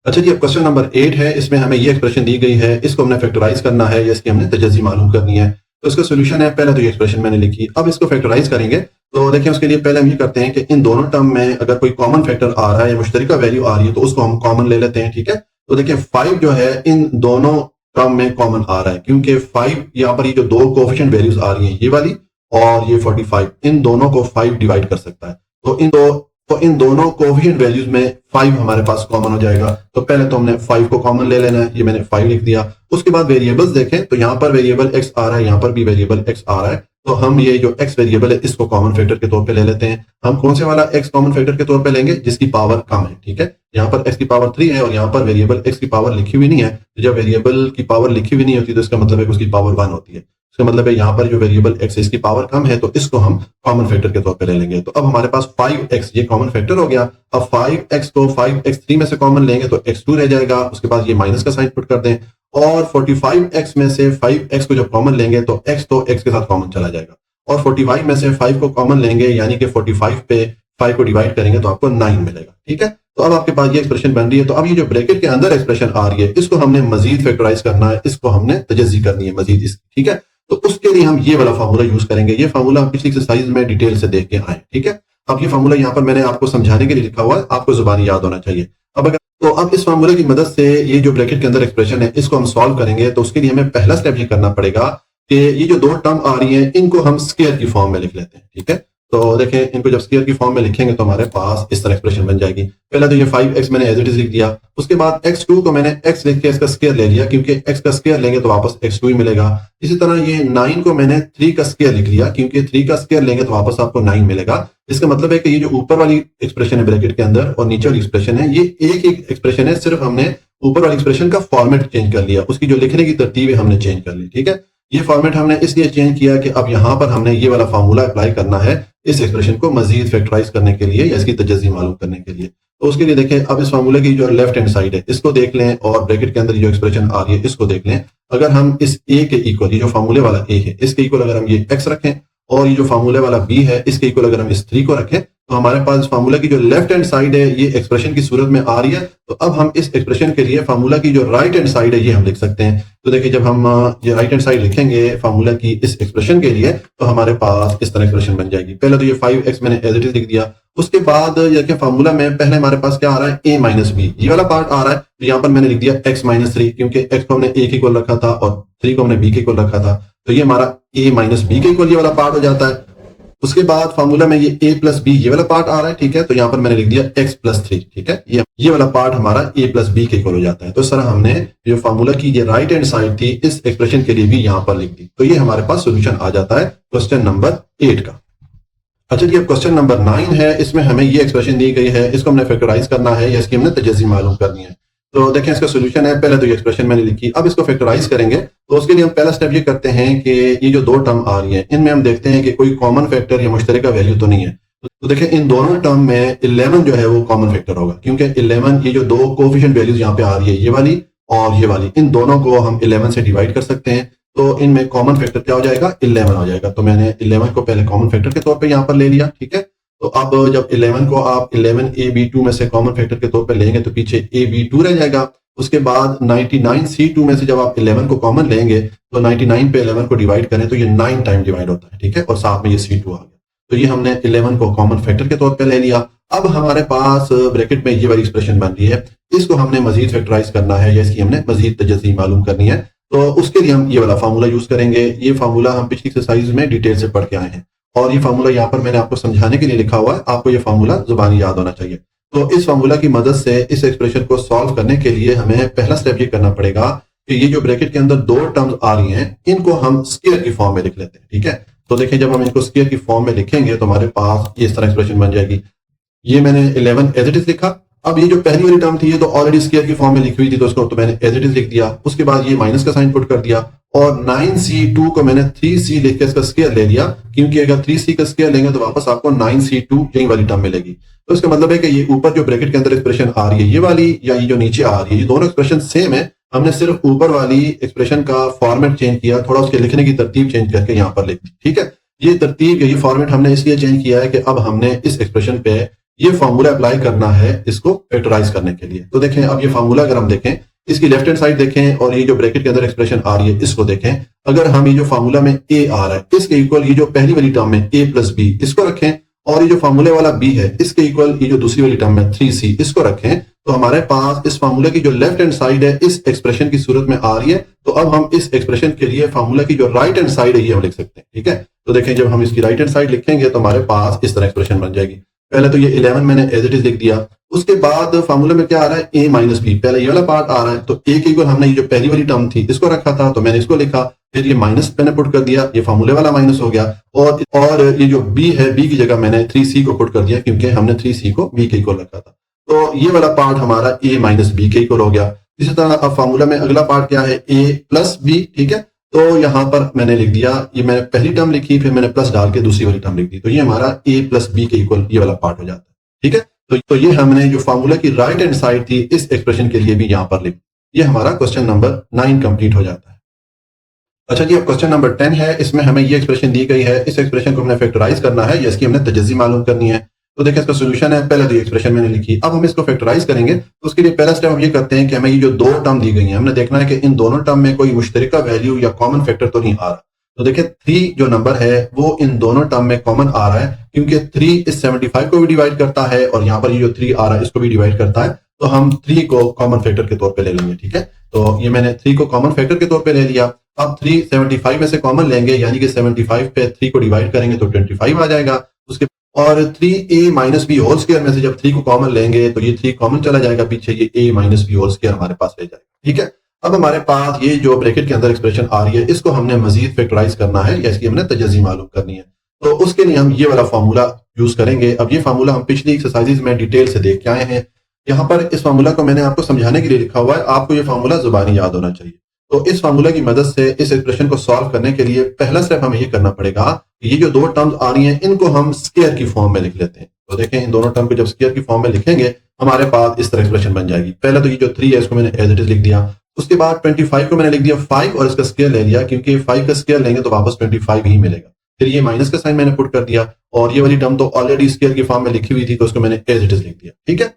अच्छा जी, अब क्वेश्चन नंबर 8 है, इसमें हमें ये एक्सप्रेशन दी गई है, इसको हमने फैक्टराइज करना है या इसकी हमने तजज़ी मालूम करनी है। तो इसका सोल्यूशन है, पहले तो ये एक्सप्रेशन मैंने लिखी, अब इसको फैक्टराइज करेंगे। तो देखिए उसके लिए पहले हम ये करते हैं कि इन दोनों टर्म में अगर कोई कॉमन फैक्टर आ रहा है या मुश्तरका वैल्यू आ रही है तो उसको हम कॉमन ले लेते हैं, ठीक है। तो देखिए 5 जो है इन दोनों टर्म में कॉमन आ रहा है, क्योंकि 5 यहाँ पर ये जो दो कोएफिशिएंट वैल्यूज आ रही हैं ये वाली और ये 45, इन दोनों को 5 डिवाइड कर सकता है। तो इन दोनों कोएफिशिएंट वैल्यूज में 5 हमारे पास कॉमन हो जाएगा। तो पहले तो हमने 5 को कॉमन ले लेना है, ये मैंने 5 लिख दिया। उसके बाद वेरिएबल्स देखें तो यहाँ पर वेरिएबल x आ रहा है, यहाँ पर भी वेरिएबल x आ रहा है, तो हम ये जो x वेरिएबल है इसको कॉमन फैक्टर के तौर पे ले लेते हैं। हम कौन से वाला x कॉमन फैक्टर के तौर पे लेंगे जिसकी पावर कम है, ठीक है। यहाँ पर x की पावर 3 है और यहाँ पर वेरिएबल x की पावर लिखी हुई नहीं है। तो जब वेरिएबल की पावर लिखी हुई नहीं होती तो इसका मतलब है कि उसकी पावर 1 होती है। इसका मतलब है यहाँ पर जो वेरिएबल x है इसकी पावर कम है, तो इसको हम कॉमन फैक्टर के तौर पे ले लेंगे। तो अब हमारे पास 5x ये कॉमन फैक्टर हो गया। अब 5x को 5x3 में से कॉमन लेंगे तो x2 रह जाएगा। उसके बाद ये माइनस का साइन पुट कर दें और 45x में से 5x को जब कॉमन लेंगे तो x तो x के साथ कॉमन चला जाएगा और 45 में से 5 को कॉमन लेंगे यानी कि 45 पे 5 को डिवाइड करेंगे तो आपको 9 मिलेगा। ठीक है, तो अब आपके पास ये एक्सप्रेशन बन रही है। तो अब ये जो ब्रैकेट के अंदर एक्सप्रेशन आ रही है इसको हमने मजीद फैक्टराइज करना है, इसको हमने तजज़ी करनी है मजीद इसकी। ठीक है, तो उसके लिए हम ये वाला फार्मूला यूज करेंगे। ये फार्मूला हम पिछली एक्सरसाइज में डिटेल से देख के आए। ठीक है, अब ये फार्मूला यहाँ पर मैंने आपको समझाने के लिए लिखा हुआ है, आपको जुबानी याद होना चाहिए। अब इस फार्मूले की मदद से ये जो ब्रैकेट के अंदर एक्सप्रेशन है इसको हम सॉल्व करेंगे। तो उसके लिए हमें पहला स्टेप ये करना पड़ेगा कि ये जो दो टर्म आ रही हैं इनको हम स्क्वायर की फॉर्म में लिख लेते हैं। ठीक है, तो देखें इनको जब स्क्वायर की फॉर्म में लिखेंगे तो हमारे पास इस तरह एक्सप्रेशन बन जाएगी। पहले तो ये 5x मैंने एज इट इज लिख दिया, उसके बाद x2 को मैंने x लिख के इसका स्क्वायर ले लिया, क्योंकि x का स्क्वायर लेंगे तो वापस x2 ही मिलेगा। इसी तरह ये 9 को मैंने 3 का स्क्वायर लिख लिया, क्योंकि 3 का स्क्वायर लेंगे तो वापस आपको 9 मिलेगा। इसका मतलब है कि ये जो ऊपर वाली एक्सप्रेशन है ब्रैकेट के अंदर और नीचे वाली एक्सप्रेशन है, ये एक ही एक्सप्रेशन है, सिर्फ हमने ऊपर वाली एक्सप्रेशन का फॉर्मेट चेंज कर लिया, उसकी जो लिखने की तरतीब है हमने चेंज कर ली। ठीक है, ये फॉर्मेट हमने इसलिए चेंज किया कि अब यहां पर हमने ये वाला फार्मूला अप्लाई करना है इस एक्सप्रेशन को मजीद फैक्टराइज करने के लिए या इसकी तजज़ी मालूम करने के लिए। तो उसके लिए देखें, अब इस फार्मूले की जो लेफ्ट हैंड साइड है इसको देख लें और ब्रैकेट के अंदर जो एक्सप्रेशन आ रही है इसको देख लें। अगर हम इस a के इक्वल, ये जो फार्मूले वाला a है इसके इक्वल अगर हम ये x रखें और ये जो फार्मूले वाला b है इसके इक्वल अगर हम इस 3 को रखें, तो हमारे पास फार्मूला की जो लेफ्ट हैंड साइड है ये एक्सप्रेशन की सूरत में आ रही है। तो अब हम इस एक्सप्रेशन के लिए फार्मूला की जो राइट हैंड साइड है ये हम लिख सकते हैं। तो देखिए, जब हम ये राइट हैंड साइड लिखेंगे फार्मूला की इस एक्सप्रेशन के लिए तो हमारे पास इस तरह एक्सप्रेशन बन जाएगी। पहले तो ये 5x मैंने एज इट इज लिख दिया, उसके बाद ये फार्मूला में पहले हमारे पास क्या आ रहा है, a माइनस बी, ये वाला पार्ट आ रहा है। तो यहाँ पर मैंने लिख दिया x माइनस 3, क्योंकि x को हमने a के इक्वल रखा था और 3 को हमने b के इक्वल रखा था, तो ये हमारा a माइनस बी के इक्वल ये वाला पार्ट हो जाता है। उसके बाद फार्मूला में ये a प्लस बी ये वाला पार्ट आ रहा है। ठीक है, तो यहाँ पर मैंने लिख दिया x प्लस 3। ठीक है, ये वाला पार्ट हमारा a प्लस बी के इक्वल हो जाता है। तो इस तरह हमने जो फार्मूला की ये राइट हैंड साइड थी इस एक्सप्रेशन के लिए भी यहाँ पर लिख दी। तो ये हमारे पास सोल्यूशन आ जाता है क्वेश्चन नंबर 8 का। अच्छा जी, अब क्वेश्चन नंबर 9 है, इसमें हमें ये एक्सप्रेशन दी गई है, इसको हमने फैक्टराइज करना है या इसकी हमने तजज़ी मालूम करनी है। तो देखें इसका सोल्यूशन है, पहले तो ये एक्सप्रेशन मैंने लिखी, अब इसको फैक्टराइज करेंगे। तो उसके लिए हम पहला स्टेप ये करते हैं कि ये जो दो टर्म आ रही है इनमें हम देखते हैं कि कोई कॉमन फैक्टर या मुश्तरका वैल्यू तो नहीं है। तो देखें इन दोनों टर्म में 11 जो है वो कॉमन फैक्टर होगा, क्योंकि 11 ये जो दो कोफिशिएंट वैल्यूज यहाँ पे आ रही है ये वाली और ये वाली, इन दोनों को हम 11 से डिवाइड कर सकते हैं। तो इनमें कॉमन फैक्टर क्या हो जाएगा, 11 हो जाएगा। तो मैंने 11 को पहले कॉमन फैक्टर के तौर पर यहाँ पर ले लिया। ठीक है, तो अब जब 11 को आप 11ab2 में से कॉमन फैक्टर के तौर पर लेंगे तो पीछे ab2 रह जाएगा। उसके बाद 99c2 में से जब आप 11 को कॉमन लेंगे तो 99 पे 11 को डिवाइड करें तो ये 9 टाइम डिवाइड होता है। ठीक है, और साथ में ये c2 आ गया। तो ये हमने 11 को कॉमन फैक्टर के तौर पे ले लिया। अब हमारे पास ब्रैकेट में ये वाली एक्सप्रेशन बन रही है, इसको हमने मजीद फैक्टराइज करना है या इसकी हमने मजीद तजज़ी मालूम करनी है। तो उसके लिए हम ये वाला फार्मूला यूज करेंगे। ये फार्मूला हम पिछली एक्सरसाइज में डिटेल से पढ़ के आए हैं और ये फार्मूला यहाँ पर मैंने आपको समझाने के लिए लिखा हुआ है, आपको ये फार्मूला जुबानी याद होना चाहिए। तो इस फार्मूला की मदद से इस एक्सप्रेशन को सॉल्व करने के लिए हमें पहला स्टेप ये करना पड़ेगा कि ये जो ब्रैकेट के अंदर दो टर्म्स आ रही हैं इनको हम स्क्वायर की फॉर्म में लिख लेते हैं। ठीक है, तो देखिए जब हम इनको स्क्वायर की फॉर्म में लिखेंगे तो हमारे पास ये इस तरह एक्सप्रेशन बन जाएगी। ये मैंने 11 एज इट इज लिखा। अब ये जो पहली वाली टर्म थी ये तो ऑलरेडी स्क्वायर की फॉर्म में लिखी हुई थी, तो उसको तो मैंने एज इट इज लिख दिया। उसके बाद ये माइनस का साइन पुट कर दिया और 9c2 को मैंने 3c लिख के इसका स्क्वायर ले लिया, क्योंकि अगर 3c का स्क्वायर लेंगे तो वापस आपको 9c2 यही वाली टर्म मिलेगी। तो इसका मतलब है कि ये ऊपर जो ब्रैकेट के अंदर एक्सप्रेशन आ रही है ये वाली या ये जो नीचे आ रही है, ये दोनों एक्सप्रेशन सेम है। हमने सिर्फ ऊपर वाली एक्सप्रेशन का फॉर्मेट चेंज किया, थोड़ा उसके लिखने की तरतीब चेंज करके यहाँ पर लिख दी। ठीक है, ये तरतीब ये फॉर्मेट हमने इसलिए चेंज किया है कि अब हमने इस एक्सप्रेशन पे ये फॉर्मूला अप्लाई करना है इसको फैक्टराइज करने के लिए। तो देखें, अब ये फॉर्मूला अगर हम देखें, इसकी लेफ्ट हैंड साइड देखें और ये जो ब्रैकेट के अंदर एक्सप्रेशन आ रही है इसको देखें। अगर हम ये जो फॉर्मूला में a आ रहा है इसके इक्वल ये जो पहली वाली टर्म है a प्लस बी इसको रखें, और ये जो फॉर्मूले वाला b है इसके इक्वल ये जो दूसरी वाली टर्म है 3c इसको रखें, तो हमारे पास इस फॉर्मूले की जो लेफ्ट हैंड साइड है इस एक्सप्रेशन की सूरत में आ रही है। तो अब हम इस एक्सप्रेशन के लिए फॉर्मूला की जो राइट हैंड साइड है ये हम लिख सकते हैं। ठीक है, तो देखें जब हम इसकी राइट हैंड साइड लिखेंगे तो हमारे पास इस तरह एक्सप्रेशन बन जाएगी। पहले तो ये 11 मैंने एज इट इज लिख दिया। उसके बाद फार्मूला में क्या आ रहा है, a माइनस बी, पहले ये वाला पार्ट आ रहा है। तो a के इक्वल हमने ये जो पहली वाली टर्म थी इसको रखा था, तो मैंने इसको लिखा, फिर ये माइनस मैंने पुट कर दिया, ये फार्मूले वाला माइनस हो गया, और ये जो b है b की जगह मैंने 3c को पुट कर दिया, क्योंकि हमने 3c को b के इक्वल रखा था। तो ये वाला पार्ट हमारा a माइनस बी के इक्वल हो गया। इसी तरह अब फार्मूला में अगला पार्ट क्या है, a प्लस बी। ठीक है, तो यहां पर मैंने लिख दिया, ये मैंने पहली टर्म लिखी, फिर मैंने प्लस डाल के दूसरी वाली टर्म लिख दी, तो ये हमारा a प्लस बी के इक्वल ये वाला पार्ट हो जाता है। ठीक है, तो ये हमने जो फार्मूला की राइट हैंड साइड थी इस एक्सप्रेशन के लिए भी यहां पर लिख, ये हमारा क्वेश्चन नंबर 9 कंप्लीट हो जाता है। अच्छा जी, अब क्वेश्चन नंबर 10 है, इसमें हमें ये एक्सप्रेशन दी गई है, इस एक्सप्रेशन को हमने फैक्टराइज करना है या इसकी हमने तजज़ी मालूम करनी है। तो देखिए इसका सोल्यूशन है, पहले तो ये एक्सप्रेशन मैंने लिखी, अब हम इसको फैक्टराइज करेंगे। तो उसके लिए पहला स्टेप हम ये करते हैं कि हमें ये जो दो टर्म दी गई है, हमने देखना है कि इन दोनों टर्म में कोई मुश्तरका वैल्यू या कॉमन फैक्टर तो नहीं आ रहा। तो देखिए 3 जो नंबर है वो इन दोनों टर्म में कॉमन आ रहा है, क्योंकि 3 इस 75 को भी डिवाइड करता है और यहाँ पर ये जो 3 आ रहा है इसको भी डिवाइड करता है। तो हम 3 को कॉमन फैक्टर के तौर पे ले लेंगे, ठीक है। तो ये मैंने 3 को कॉमन फैक्टर के तौर पे ले लिया। अब 3 75 में से कॉमन लेंगे, यानी कि 75 पे 3 को डिवाइड करेंगे तो 25 आ जाएगा। उसके और 3a minus B whole square में से जब 3 को कॉमन लेंगे तो ये 3 कॉमन चला जाएगा पीछे, ये a minus B whole square हमारे पास रह जाएगा, ठीक है। अब हमारे पास ये जो ब्रैकेट के अंदर एक्सप्रेशन आ रही है इसको हमने मजीद फैक्टराइज करना है या इसकी हमने तजज़ी मालूम करनी है। तो उसके लिए हम ये वाला फार्मूला यूज करेंगे। अब ये फार्मूला हम पिछली एक्सरसाइजेज में डिटेल से देख के आए हैं। यहाँ पर इस फार्मूला को मैंने आपको समझाने के लिए लिखा हुआ है, आपको ये फार्मूला जुबानी याद होना चाहिए। तो इस फार्मूला की मदद से इस एक्सप्रेशन को सॉल्व करने के लिए पहला स्टेप हमें ये करना पड़ेगा कि ये जो दो टर्म्स आ रही हैं इनको हम स्क्वायर की फॉर्म में लिख लेते हैं। तो देखें इन दोनों टर्म को जब स्क्वायर की फॉर्म में लिखेंगे हमारे पास इस तरह एक्सप्रेशन बन जाएगी। पहले तो ये जो 3 है इसको मैंने एज इट इज लिख दिया, उसके बाद 25 को मैंने लिख दिया 5 और इसका स्क्वायर ले लिया, क्योंकि 5 का स्क्वायर लेंगे तो वापस 25 ही मिलेगा। फिर ये माइनस का साइन मैंने पुट कर दिया और ये वाली टर्म तो ऑलरेडी स्क्वायर की फॉर्म में लिखी हुई थी तो उसको मैंने एज इट इज लिख दिया, ठीक है।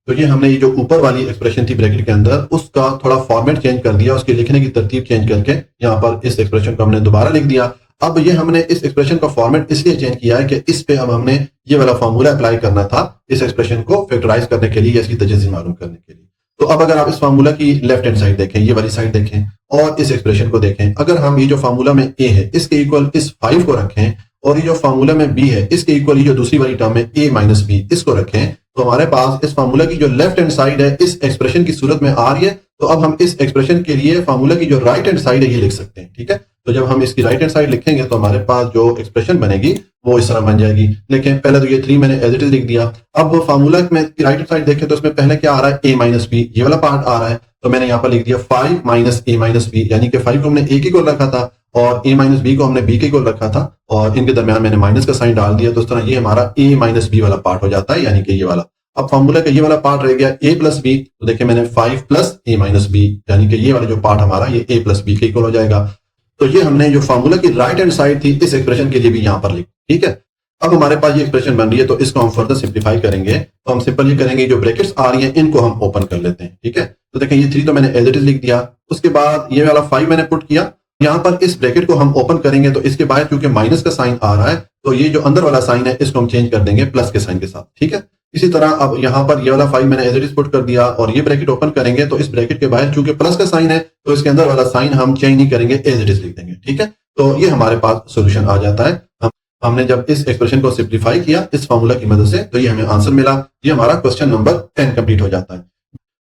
तो ये हमने ये जो ऊपर वाली एक्सप्रेशन थी ब्रैकेट के अंदर उसका थोड़ा फॉर्मेट चेंज कर दिया, उसके लिखने की तरतीब चेंज करके यहाँ पर इस एक्सप्रेशन को हमने दोबारा लिख दिया। अब ये हमने इस एक्सप्रेशन का फॉर्मेट इसलिए चेंज किया है कि इस पे अब हमने ये वाला फॉर्मूला अप्लाई करना था इस एक्सप्रेशन को फैक्टराइज करने के लिए या इसकी तजज़ी मालूम करने के लिए। तो अब अगर आप इस फार्मूला की लेफ्ट हैंड साइड देखें, ये वाली साइड देखें और इस एक्सप्रेशन को देखें, अगर हम ये जो फार्मूला में a है इसके इक्वल इस 5 को रखें और ये जो फार्मूला में b है इसके इक्वल ये जो दूसरी वाली टर्म है a माइनस बी इसको रखें, तो हमारे पास इस फार्मूला की जो लेफ्ट हैंड साइड है इस एक्सप्रेशन की सूरत में आ रही है। तो अब हम इस एक्सप्रेशन के लिए फार्मूला की जो राइट हैंड साइड है ये लिख सकते हैं, ठीक है। तो जब हम इसकी राइट हैंड साइड लिखेंगे तो हमारे पास जो एक्सप्रेशन बनेगी वो इस तरह बन जाएगी। लेकिन पहले तो ये 3 मैंने एज इट इज लिख दिया। अब फार्मूला में राइट हैंड साइड देखें तो इसमें पहले क्या आ रहा है a माइनस बी, ये वाला पार्ट आ रहा है। तो मैंने यहाँ पर लिख दिया 5 माइनस a माइनस बी, यानी कि 5 को हमने a के इक्वल रखा था और a माइनस बी को हमने b के इक्वल रखा था और इनके दरमियान मैंने माइनस का साइन डाल दिया। तो इस तरह ये हमारा a माइनस बी वाला पार्ट हो जाता है, यानी कि ये वाला। अब फार्मूला का ये वाला पार्ट रह गया a प्लस बी, तो देखिए मैंने 5 प्लस a माइनस बी, यानी कि ये वाला जो पार्ट हमारा ये a प्लस बी के इक्वल हो जाएगा। तो ये हमने जो फार्मूला की राइट हैंड साइड थी इस एक्सप्रेशन के लिए भी यहाँ पर लिखी, ठीक है। अब हमारे पास ये एक्सप्रेशन बन रही है तो इसको हम फर्दर सिंप्लीफाई करेंगे। तो हम सिंपल ये करेंगे जो ब्रैकेट्स आ रही हैं इनको हम ओपन कर लेते हैं, ठीक है। तो देखें ये 3 तो मैंने एज इट इज लिख दिया, उसके बाद ये वाला 5 मैंने पुट किया। यहाँ पर इस ब्रैकेट को हम ओपन करेंगे तो इसके बाद क्योंकि माइनस का साइन आ रहा है तो ये जो अंदर वाला साइन है इसको हम चेंज कर देंगे प्लस के साइन के साथ, ठीक है। इसी तरह अब यहाँ पर ये वाला 5 मैंने एज इट इज पुट कर दिया और ये ब्रैकेट ओपन करेंगे तो इस ब्रैकेट के बाहर चूंकि प्लस का साइन है तो इसके अंदर वाला साइन हम चेंज नहीं करेंगे, एज इट इज लिख देंगे, ठीक है। तो ये हमारे पास सोल्यूशन आ जाता है। हमने जब इस एक्सप्रेशन को सिंप्लीफाई किया इस फार्मूला की मदद से तो ये हमें आंसर मिला। ये हमारा क्वेश्चन नंबर 10 कंप्लीट हो जाता है।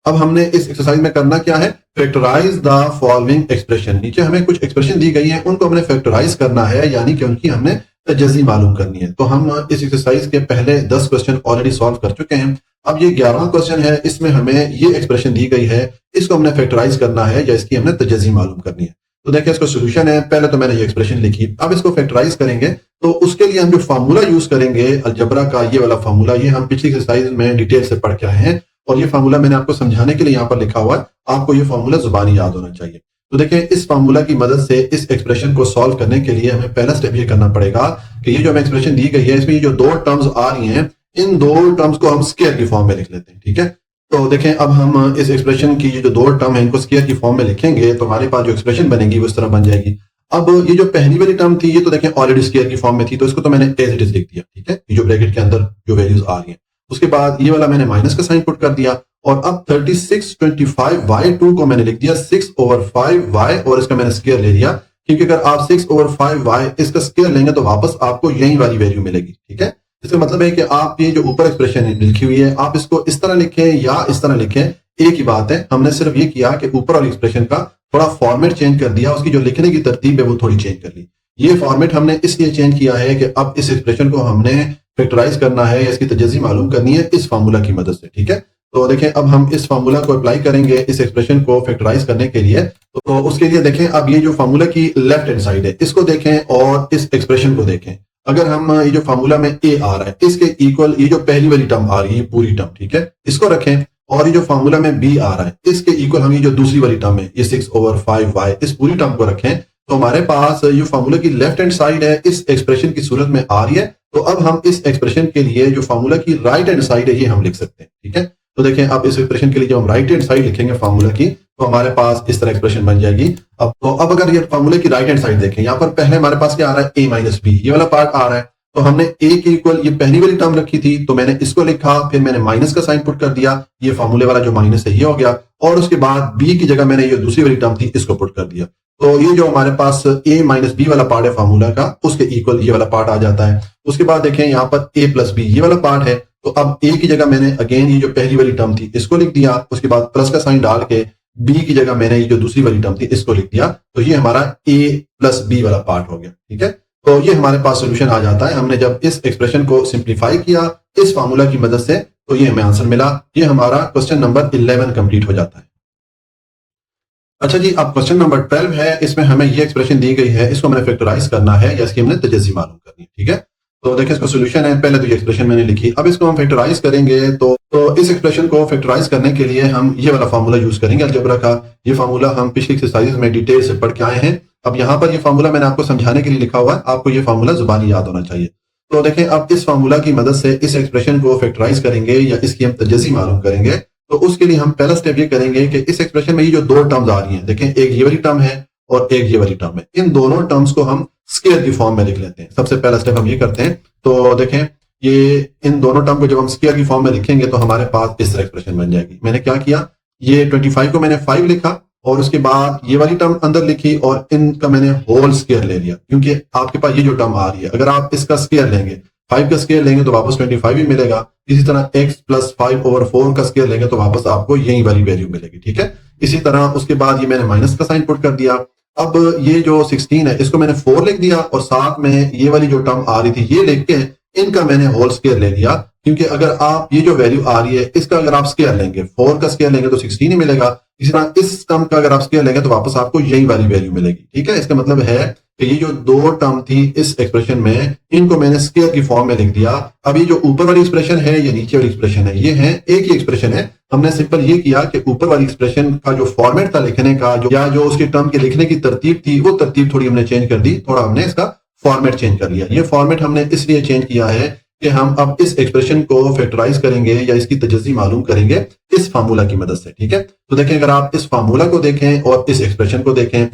अब हमने इस एक्सरसाइज में करना क्या है, फैक्टराइज द फॉलोइंग एक्सप्रेशन। नीचे हमें कुछ एक्सप्रेशन दी गई है उनको हमने फैक्टराइज करना है, यानी कि उनकी हमने तजज़ी मालूम करनी है। तो हम इस एक्सरसाइज के पहले 10 क्वेश्चन ऑलरेडी सॉल्व कर चुके हैं। अब ये 11वां क्वेश्चन है, इसमें हमें ये एक्सप्रेशन दी गई है, इसको हमने फैक्टराइज करना है या इसकी हमने तजज़ी मालूम करनी है। तो देखिए इसका सोल्यूशन है, पहले तो मैंने ये एक्सप्रेशन लिखी, अब इसको फैक्टराइज करेंगे तो उसके लिए हम जो फार्मूला यूज करेंगे अलजबरा का ये वाला फार्मूला, ये हम पिछली एक्सरसाइज में डिटेल से पढ़ के आए हैं और ये फार्मूला मैंने आपको समझाने के लिए यहाँ पर लिखा हुआ है, आपको ये फार्मूला जुबानी याद होना चाहिए। तो देखिए इस फार्मूला की मदद से इस एक्सप्रेशन को सॉल्व करने के लिए हमें पहला स्टेप ये करना पड़ेगा कि ये जो हमें एक्सप्रेशन दी गई है इसमें ये जो दो टर्म्स आ रही हैं इन दो टर्म्स को हम स्क्वायर की फॉर्म में लिख लेते हैं, ठीक है। तो देखें अब हम इस एक्सप्रेशन की जो दो टर्म है इनको स्क्वायर की फॉर्म में लिखेंगे तो हमारे पास जो एक्सप्रेशन बनेगी वो इस तरह बन जाएगी। अब ये जो पहली वाली टर्म थी ये तो देखें ऑलरेडी स्क्वायर की फॉर्म में थी तो इसको तो मैंने एज इट इज लिख दिया, ठीक है, ये जो ब्रैकेट के अंदर जो वैल्यूज आ रही हैं। उसके बाद ये वाला मैंने माइनस का साइन पुट कर दिया और अब 3625y2 को मैंने लिख दिया 6/5y और इसका मैंने स्क्वायर ले लिया, क्योंकि अगर आप 6/5y इसका स्क्वायर लेंगे तो वापस आपको यही वाली वैल्यू मिलेगी, ठीक है। इसका मतलब है कि आप ये जो ऊपर एक्सप्रेशन लिखी हुई है आप इसको इस तरह लिखें या इस तरह लिखें, एक ही बात है। हमने सिर्फ ये किया कि ऊपर वाली एक्सप्रेशन का थोड़ा फॉर्मेट चेंज कर दिया, उसकी जो लिखने की तरतीब है वो थोड़ी चेंज कर ली। ये फॉर्मेट हमने इसलिए चेंज किया है कि अब इस एक्सप्रेशन को हमने फैक्टराइज करना है या इसकी तजज़ी मालूम करनी है इस फार्मूला की मदद से, ठीक है। तो देखें अब हम इस फार्मूला को अप्लाई करेंगे इस एक्सप्रेशन को फैक्टराइज करने के लिए। तो उसके लिए देखें अब ये जो फार्मूला की लेफ्ट हैंड साइड है इसको देखें और इस एक्सप्रेशन को देखें। अगर हम ये जो फार्मूला में a आ रहा है इसके इक्वल ये जो पहली वाली टर्म आ रही है ये पूरी टर्म, ठीक है, इसको रखें और ये जो फार्मूला में b आ रहा है इसके इक्वल हम ये जो दूसरी वाली टर्म है ये 6/5y इस पूरी टर्म को रखें। तो हमारे पास ये फार्मूला की लेफ्ट हैंड साइड है इस एक्सप्रेशन की सूरत में आ रही है, तो अब हम इस एक्सप्रेशन के लिए जो फार्मूला की राइट हैंड साइड है ये हम लिख सकते हैं। ठीक है, तो देखें अब इस एक्सप्रेशन के लिए जब हम राइट हैंड साइड लिखेंगे फार्मूला की, तो हमारे पास इस तरह एक्सप्रेशन बन जाएगी। अब अगर ये फार्मूले की राइट हैंड साइड देखें, यहाँ पर पहले हमारे पास क्या आ रहा है, a माइनस बी, ये वाला पार्ट आ रहा है। तो हमने a के इक्वल ये पहली वाली टर्म रखी थी, तो मैंने इसको लिखा, फिर मैंने माइनस का साइन पुट कर दिया, ये फार्मूले वाला जो माइनस है ये हो गया, और उसके बाद b की जगह मैंने ये दूसरी वाली टर्म थी इसको पुट कर दिया। तो ये जो हमारे पास a माइनस बी वाला पार्ट है फार्मूला का, उसके इक्वल ये वाला पार्ट आ जाता है। उसके बाद देखें यहाँ पर a प्लस बी ये वाला पार्ट है, तो अब a की जगह मैंने अगेन ये जो पहली वाली टर्म थी इसको लिख दिया, उसके बाद प्लस का साइन डाल के b की जगह मैंने ये जो दूसरी वाली टर्म थी इसको लिख दिया, तो ये हमारा a प्लस बी वाला पार्ट हो गया। ठीक है, तो ये हमारे पास सोल्यूशन आ जाता है। हमने जब इस एक्सप्रेशन को सिंप्लीफाई किया इस फार्मूला की मदद से, तो ये हमें आंसर मिला। ये हमारा क्वेश्चन नंबर 11 कंप्लीट हो जाता है। अच्छा जी, अब क्वेश्चन नंबर 12 है, इसमें हमें ये एक्सप्रेशन दी गई है, इसको हमें फैक्टराइज करना है या इसकी हमने तजज़ी मालूम करनी है। ठीक है, तो देखिए इसका सोल्यूशन है, पहले तो ये एक्सप्रेशन मैंने लिखी, अब इसको हम फैक्टराइज करेंगे। तो इस एक्सप्रेशन को फैक्टराइज करने के लिए हम ये वाला फार्मूला यूज करेंगे अलजेब्रा का। ये फार्मूला हम पिछली एक्सरसाइज में डिटेल से पढ़ के आए हैं। अब यहाँ पर ये फार्मूला मैंने आपको समझाने के लिए लिखा हुआ है, आपको ये फार्मूला जुबानी याद होना चाहिए। तो देखें अब इस फार्मूला की मदद से इस एक्सप्रेशन को फैक्टराइज करेंगे या इसकी हम तजज़ी मालूम करेंगे। तो उसके लिए हम पहला स्टेप ये करेंगे कि इस एक्सप्रेशन में ये जो दो टर्म्स आ रही हैं, देखें एक ये वाली टर्म है और एक ये वाली टर्म है, इन दोनों टर्म्स को हम स्क्वायर की फॉर्म में लिख लेते हैं। सबसे पहला स्टेप हम ये करते हैं। तो देखें ये इन दोनों टर्म को जब हम स्क्वायर की फॉर्म में लिखेंगे तो हमारे पास इस तरह एक्सप्रेशन बन जाएगी। मैंने क्या किया, ये 25 को मैंने 5 लिखा और उसके बाद ये वाली टर्म अंदर लिखी और इनका मैंने होल स्क्वायर ले लिया, क्योंकि आपके पास ये जो टर्म आ रही है अगर आप इसका स्क्वायर लेंगे, 5 का स्क्वायर लेंगे तो वापस 25 ही मिलेगा। इसी तरह x प्लस 5/4 का स्क्वायर लेंगे तो वापस आपको यही वाली वैल्यू मिलेगी। ठीक है, इसी तरह उसके बाद ये मैंने माइनस का साइन पुट कर दिया। अब ये जो 16 है इसको मैंने 4 लिख दिया और साथ में ये वाली जो टर्म आ रही थी ये लिख के इनका मैंने होल स्क्वायर ले लिया, क्योंकि अगर आप ये जो वैल्यू आ रही है इसका अगर आप स्क्वायर लेंगे, 4 का स्क्वायर लेंगे तो 16 ही मिलेगा। इसी तरह इस टर्म का अगर आप स्क्वायर लेंगे तो वापस आपको यही वाली वैल्यू मिलेगी। ठीक है, इसका मतलब है कि ये जो दो टर्म थी इस एक्सप्रेशन में, इनको मैंने स्क्वायर की फॉर्म में लिख दिया। अब ये जो ऊपर वाली एक्सप्रेशन है या नीचे वाली एक्सप्रेशन है, ये है एक ही एक्सप्रेशन है। हमने सिंपल ये किया कि ऊपर वाली एक्सप्रेशन का जो फॉर्मेट था लिखने का, जो उसके टर्म के लिखने की तरतीब थी, वो तरतीब थोड़ी हमने चेंज कर दी, थोड़ा हमने इसका फॉर्मेट चेंज कर लिया। ये फॉर्मेट हमने इसलिए चेंज किया है कि हम अब इस एक्सप्रेशन को फैक्टराइज करेंगे या इसकी तजज़ी मालूम करेंगे इस फार्मूला की मदद से। ठीक है, तो देखें अगर आप इस फार्मूला को देखें और इस एक्सप्रेशन को देखें,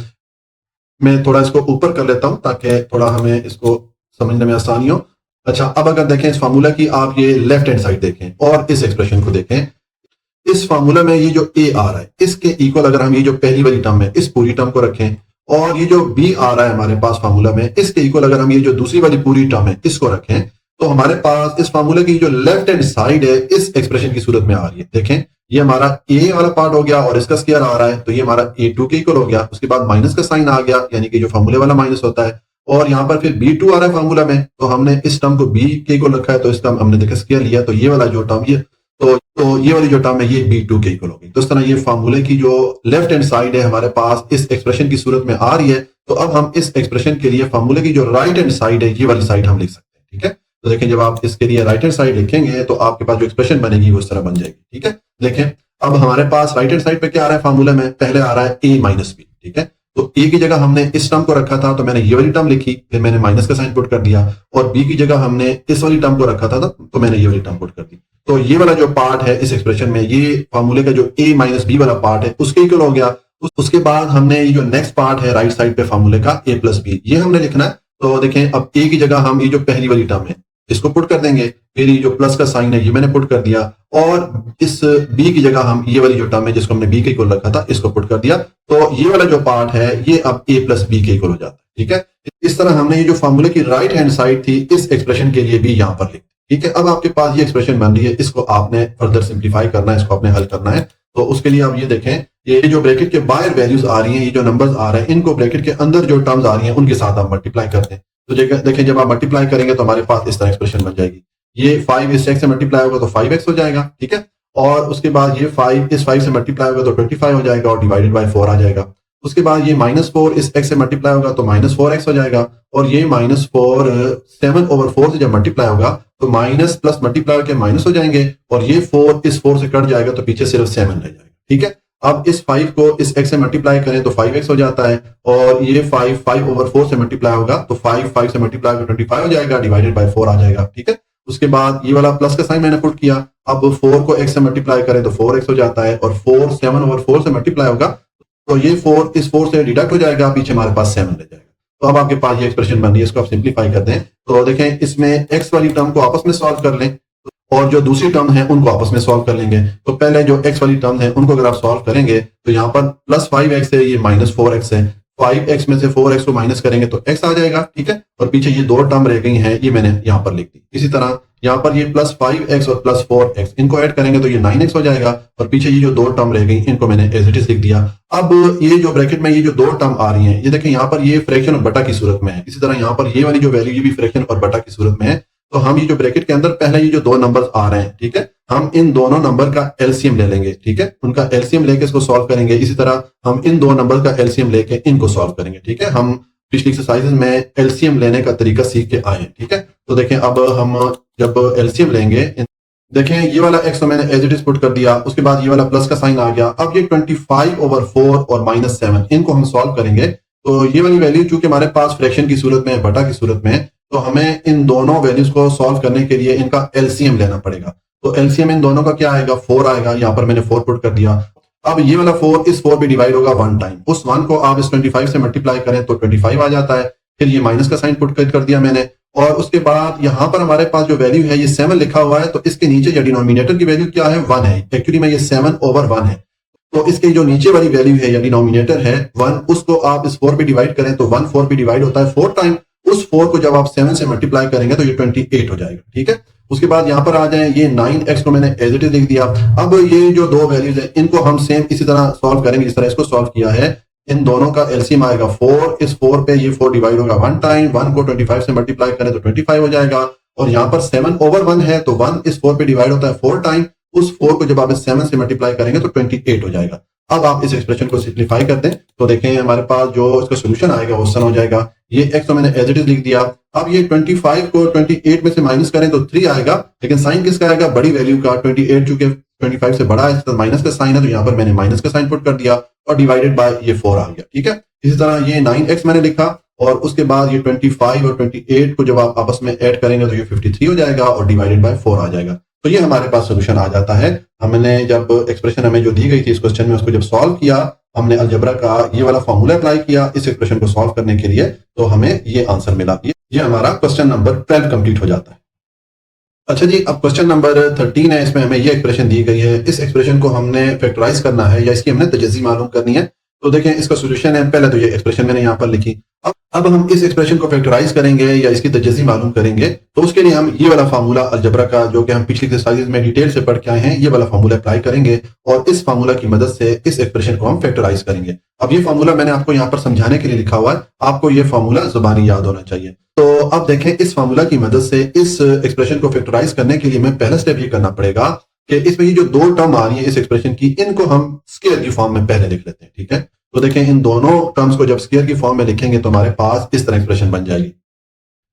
मैं थोड़ा इसको ऊपर कर लेता हूं ताकि थोड़ा हमें इसको समझने में आसानी हो। अच्छा, अब अगर देखें इस फार्मूला की आप ये लेफ्ट हैंड साइड देखें और इस एक्सप्रेशन को देखें, इस फार्मूला में ये जो a आ रहा है इसके इक्वल अगर हम ये जो पहली वाली टर्म है इस पूरी टर्म को रखें और ये जो b आ रहा है हमारे पास फार्मूला में इसके इक्वल अगर हम ये जो दूसरी वाली पूरी टर्म है इसको रखें, तो हमारे पास इस फार्मूला की जो लेफ्ट हैंड साइड है इस एक्सप्रेशन की सूरत में आ रही है। देखें ये हमारा a वाला पार्ट हो गया और इसका स्क्वायर आ रहा है, तो ये हमारा a2 के इक्वल हो गया। उसके बाद माइनस का साइन आ गया, यानी कि जो फार्मूले वाला माइनस होता है, और यहाँ पर फिर b2 आ रहा है फार्मूला में, तो हमने इस टर्म को b के इक्वल रखा है, तो इसका हमने देखा स्क्वायर लिया, तो ये वाला जो टर्म ये तो ये वाली जो टर्म है ये b2 के इक्वल होगी। तो इस तरह ये फार्मूले की जो लेफ्ट हैंड साइड है हमारे पास इस एक्सप्रेशन की सूरत में आ रही है। तो अब हम इस एक्सप्रेशन के लिए फार्मूले की जो राइट हैंड साइड है ये वाली साइड हम लिख सकते हैं। ठीक है, तो देखें जब आप इसके लिए राइट हैंड साइड लिखेंगे तो आपके पास जो एक्सप्रेशन बनेगी वो इस तरह बन जाएगी। ठीक है, देखें अब हमारे पास राइट हैंड साइड पे क्या आ रहा है फार्मूले में, पहले आ रहा है a माइनस बी। ठीक है, तो a की जगह हमने इस टर्म को रखा था, तो मैंने ये वाली टर्म लिखी, फिर मैंने माइनस का साइन पुट कर दिया, और b की जगह हमने इस वाली टर्म को रखा था तो मैंने ये वाली टर्म पुट कर दी। तो ये वाला जो पार्ट है इस एक्सप्रेशन में, ये फार्मूले का जो a माइनस बी वाला पार्ट है उसके इक्वल हो गया। उसके बाद हमने ये जो नेक्स्ट पार्ट है राइट साइड पे फार्मूले का a प्लस बी, ये हमने लिखना है। तो देखें अब a की जगह हम ये जो पहली वाली टर्म है इसको पुट कर देंगे, फिर ये जो प्लस का साइन है ये मैंने पुट कर दिया, और इस b की जगह हम ये वाली जो टर्म है जिसको हमने b के इक्वल रखा था इसको पुट कर दिया। तो ये वाला जो पार्ट है ये अब a प्लस बी के इक्वल हो जाता है। ठीक है, इस तरह हमने ये जो फार्मूले की राइट हैंड साइड थी इस एक्सप्रेशन के लिए भी यहाँ पर लिख। ठीक है, अब आपके पास ये एक्सप्रेशन बन रही है, इसको आपने फर्दर सिंप्लीफाई करना है, इसको आपने हल करना है। तो उसके लिए आप ये देखें, ये जो ब्रैकेट के बाहर वैल्यूज आ रही हैं, ये जो नंबर्स आ रहे हैं, इनको ब्रैकेट के अंदर जो टर्म्स आ रही हैं उनके साथ आप मल्टीप्लाई करते हैं। तो देखें जब आप मल्टीप्लाई करेंगे तो हमारे पास इस तरह एक्सप्रेशन बन जाएगी। ये 5 इस x से मल्टीप्लाई होगा तो 5x हो जाएगा। ठीक है, और उसके बाद ये 5 इस 5 से मल्टीप्लाई होगा तो 25 हो जाएगा और डिवाइडेड बाय 4 आ जाएगा। उसके बाद ये -4 इस x से मल्टीप्लाई होगा तो -4x हो जाएगा, और ये -4 7/4 से जब मल्टीप्लाई होगा तो माइनस प्लस मल्टीप्लाई के माइनस हो जाएंगे, और ये 4 इस 4 से कट जाएगा तो पीछे सिर्फ 7 रह जाएगा। ठीक है, अब इस 5 को इस x से मल्टीप्लाई करें तो 5x हो जाता है, और ये 5 से मल्टीप्लाई होगा तो 5 से मल्टीप्लाई तो 25 हो जाएगा, डिवाइडेड बाय 4 आ जाएगा। ठीक है, उसके बाद ये वाला प्लस का साइन मैंने पुट किया। अब 4 को x से मल्टीप्लाई करें तो 4x हो जाता है, और 7/4 से मल्टीप्लाई होगा तो ये 4 इस 4 से डिडक्ट हो जाएगा, पीछे हमारे पास 7 रह जाएगा। तो अब आपके पास ये एक्सप्रेशन बन रही है, इसको आप सिंप्लीफाई कर दें तो देखें इसमें x वाली टर्म को आपस में सॉल्व कर लें और जो दूसरी टर्म है उनको आपस में सॉल्व कर लेंगे। तो पहले जो x वाली टर्म है उनको अगर आप सॉल्व करेंगे तो यहाँ पर प्लस 5x है, ये माइनस 4x है। 5x में से 4x को माइनस करेंगे तो x आ जाएगा। ठीक है, और पीछे ये दो टर्म रह गई हैं, ये मैंने यहाँ पर लिख दी। इसी तरह यहाँ पर ये प्लस 5x और प्लस 4x इनको ऐड करेंगे तो ये 9x हो जाएगा, और पीछे ये जो दो टर्म रह गई इनको मैंने एज इट इज लिख दिया। अब ये जो ब्रैकेट में ये जो दो टर्म आ रही हैं, ये देखें यहाँ पर ये फ्रैक्शन और बटा की सूरत में है। इसी तरह यहाँ पर ये वाली जो वैल्यू ये भी फ्रैक्शन और बटा की सूरत में है। तो हम ये जो ब्रैकेट के अंदर पहले ये जो दो नंबर आ रहे हैं, ठीक है, हम इन दोनों नंबर का एलसीएम ले लेंगे। ठीक है, उनका एलसीएम लेके इसको सॉल्व करेंगे। इसी तरह हम इन दो नंबर का एलसीएम लेके इनको सॉल्व करेंगे। ठीक है, हम पिछली एक्सरसाइजेज में एलसीएम लेने का तरीका सीख के आए। ठीक है, तो देखें अब हम जब एलसीएम लेंगे, देखें ये वाला x तो मैंने एज इट इज पुट कर दिया, उसके बाद ये वाला प्लस का साइन आ गया। अब ये 25/4 और -7 इनको हम सॉल्व करेंगे तो ये वाली वैल्यू चूंकि हमारे पास फ्रैक्शन की सूरत में, बटा की सूरत में, तो हमें इन दोनों वैल्यूज को सॉल्व करने के लिए इनका एलसीएम लेना पड़ेगा। तो एलसीएम इन दोनों का क्या आएगा, 4 आएगा। यहाँ पर मैंने 4 पुट कर दिया। अब ये वाला 4 इस 4 पे डिवाइड होगा 1 टाइम, उस 1 को आप इस 25 से मल्टीप्लाई करें तो 25 आ जाता है। फिर ये माइनस का साइन पुट कर दिया मैंने, और उसके बाद यहाँ पर हमारे पास जो वैल्यू है ये 7 लिखा हुआ है, तो इसके नीचे या डिनोमिनेटर की वैल्यू क्या है, 1 है। एक्चुअली में ये 7/1 है, तो इसके जो नीचे वाली वैल्यू है या डिनोमिनेटर है 1, उसको आप इस 4 पे डिवाइड करें तो 1 4 पे डिवाइड होता है 4 टाइम। उस 4 को जब आप 7 से मल्टीप्लाई करेंगे तो ये 28 हो जाएगा। ठीक है, उसके बाद यहाँ पर आ जाए, ये 9x को मैंने एज इट इज लिख दिया। अब ये जो दो वैल्यूज है इनको हम सेम इसी तरह सॉल्व करेंगे जिस तरह इसको सॉल्व किया है। इन दोनों का एलसीएम आएगा 4, इस 4 पे ये 4 डिवाइड होगा 1 टाइम, 1 को 25 से मल्टीप्लाई करें तो 25 हो जाएगा, और यहाँ पर 7/1 है तो 1 इस 4 पे डिवाइड होता है 4 टाइम, उस 4 को जब आप इस 7 से मल्टीप्लाई करेंगे तो 28 हो जाएगा। अब आप इस एक्सप्रेशन को सिंप्लीफाई कर दें तो देखें हमारे पास जो इसका सोल्यूशन आएगा वो सन हो जाएगा। ये x तो मैंने एज इट इज लिख दिया। अब ये 25 को 28 में से माइनस करें तो 3 आएगा, लेकिन साइन किसका आएगा, बड़ी वैल्यू का। 28 चूंकि 25 से बड़ा है तो माइनस का साइन है, तो यहाँ पर मैंने माइनस का साइन पुट कर दिया और डिवाइडेड बाय ये 4 आ गया। ठीक है, इसी तरह ये 9x मैंने लिखा, और उसके बाद ये 25 और 28 को जब आप आपस में ऐड करेंगे तो ये 53 हो जाएगा और डिवाइडेड बाय 4 आ जाएगा। तो ये हमारे पास सोल्यूशन आ जाता है। हमने जब एक्सप्रेशन हमें जो दी गई थी इस क्वेश्चन में, उसको जब सॉल्व किया, हमने अलजेब्रा का ये वाला फॉर्मूला अप्लाई किया इस एक्सप्रेशन को सॉल्व करने के लिए, तो हमें ये आंसर मिला। ये हमारा क्वेश्चन नंबर 12 कंप्लीट हो जाता है। अच्छा जी, अब क्वेश्चन नंबर 13 है, इसमें हमें ये एक्सप्रेशन दी गई है। इस एक्सप्रेशन को हमने फैक्टराइज करना है या इसकी हमने तजज़ी मालूम करनी है। तो देखें इसका सोल्यूशन है, पहले तो ये एक्सप्रेशन मैंने यहाँ पर लिखी। अब हम इस एक्सप्रेशन को फैक्टराइज करेंगे या इसकी तजज़ी मालूम करेंगे, तो उसके लिए हम ये वाला फार्मूला अलजेब्रा का, जो कि हम पिछली एक्सरसाइज में डिटेल से पढ़ के आए हैं, ये वाला फार्मूला अप्लाई करेंगे और इस फार्मूला की मदद से इस एक्सप्रेशन को हम फैक्टराइज करेंगे। अब ये फार्मूला मैंने आपको यहाँ पर समझाने के लिए लिखा हुआ है, आपको ये फार्मूला जुबानी याद होना चाहिए। तो अब देखें इस फार्मूला की मदद से इस एक्सप्रेशन को फैक्टराइज करने के लिए हमें पहला स्टेप ये करना पड़ेगा कि इसमें ये जो दो टर्म आ रही है इस एक्सप्रेशन की, इनको हम स्क्वायर की फॉर्म में पहले लिख लेते हैं। ठीक है, तो देखें इन दोनों टर्म्स को जब स्क्वायर की फॉर्म में लिखेंगे तो हमारे पास इस तरह एक्सप्रेशन बन जाएगी।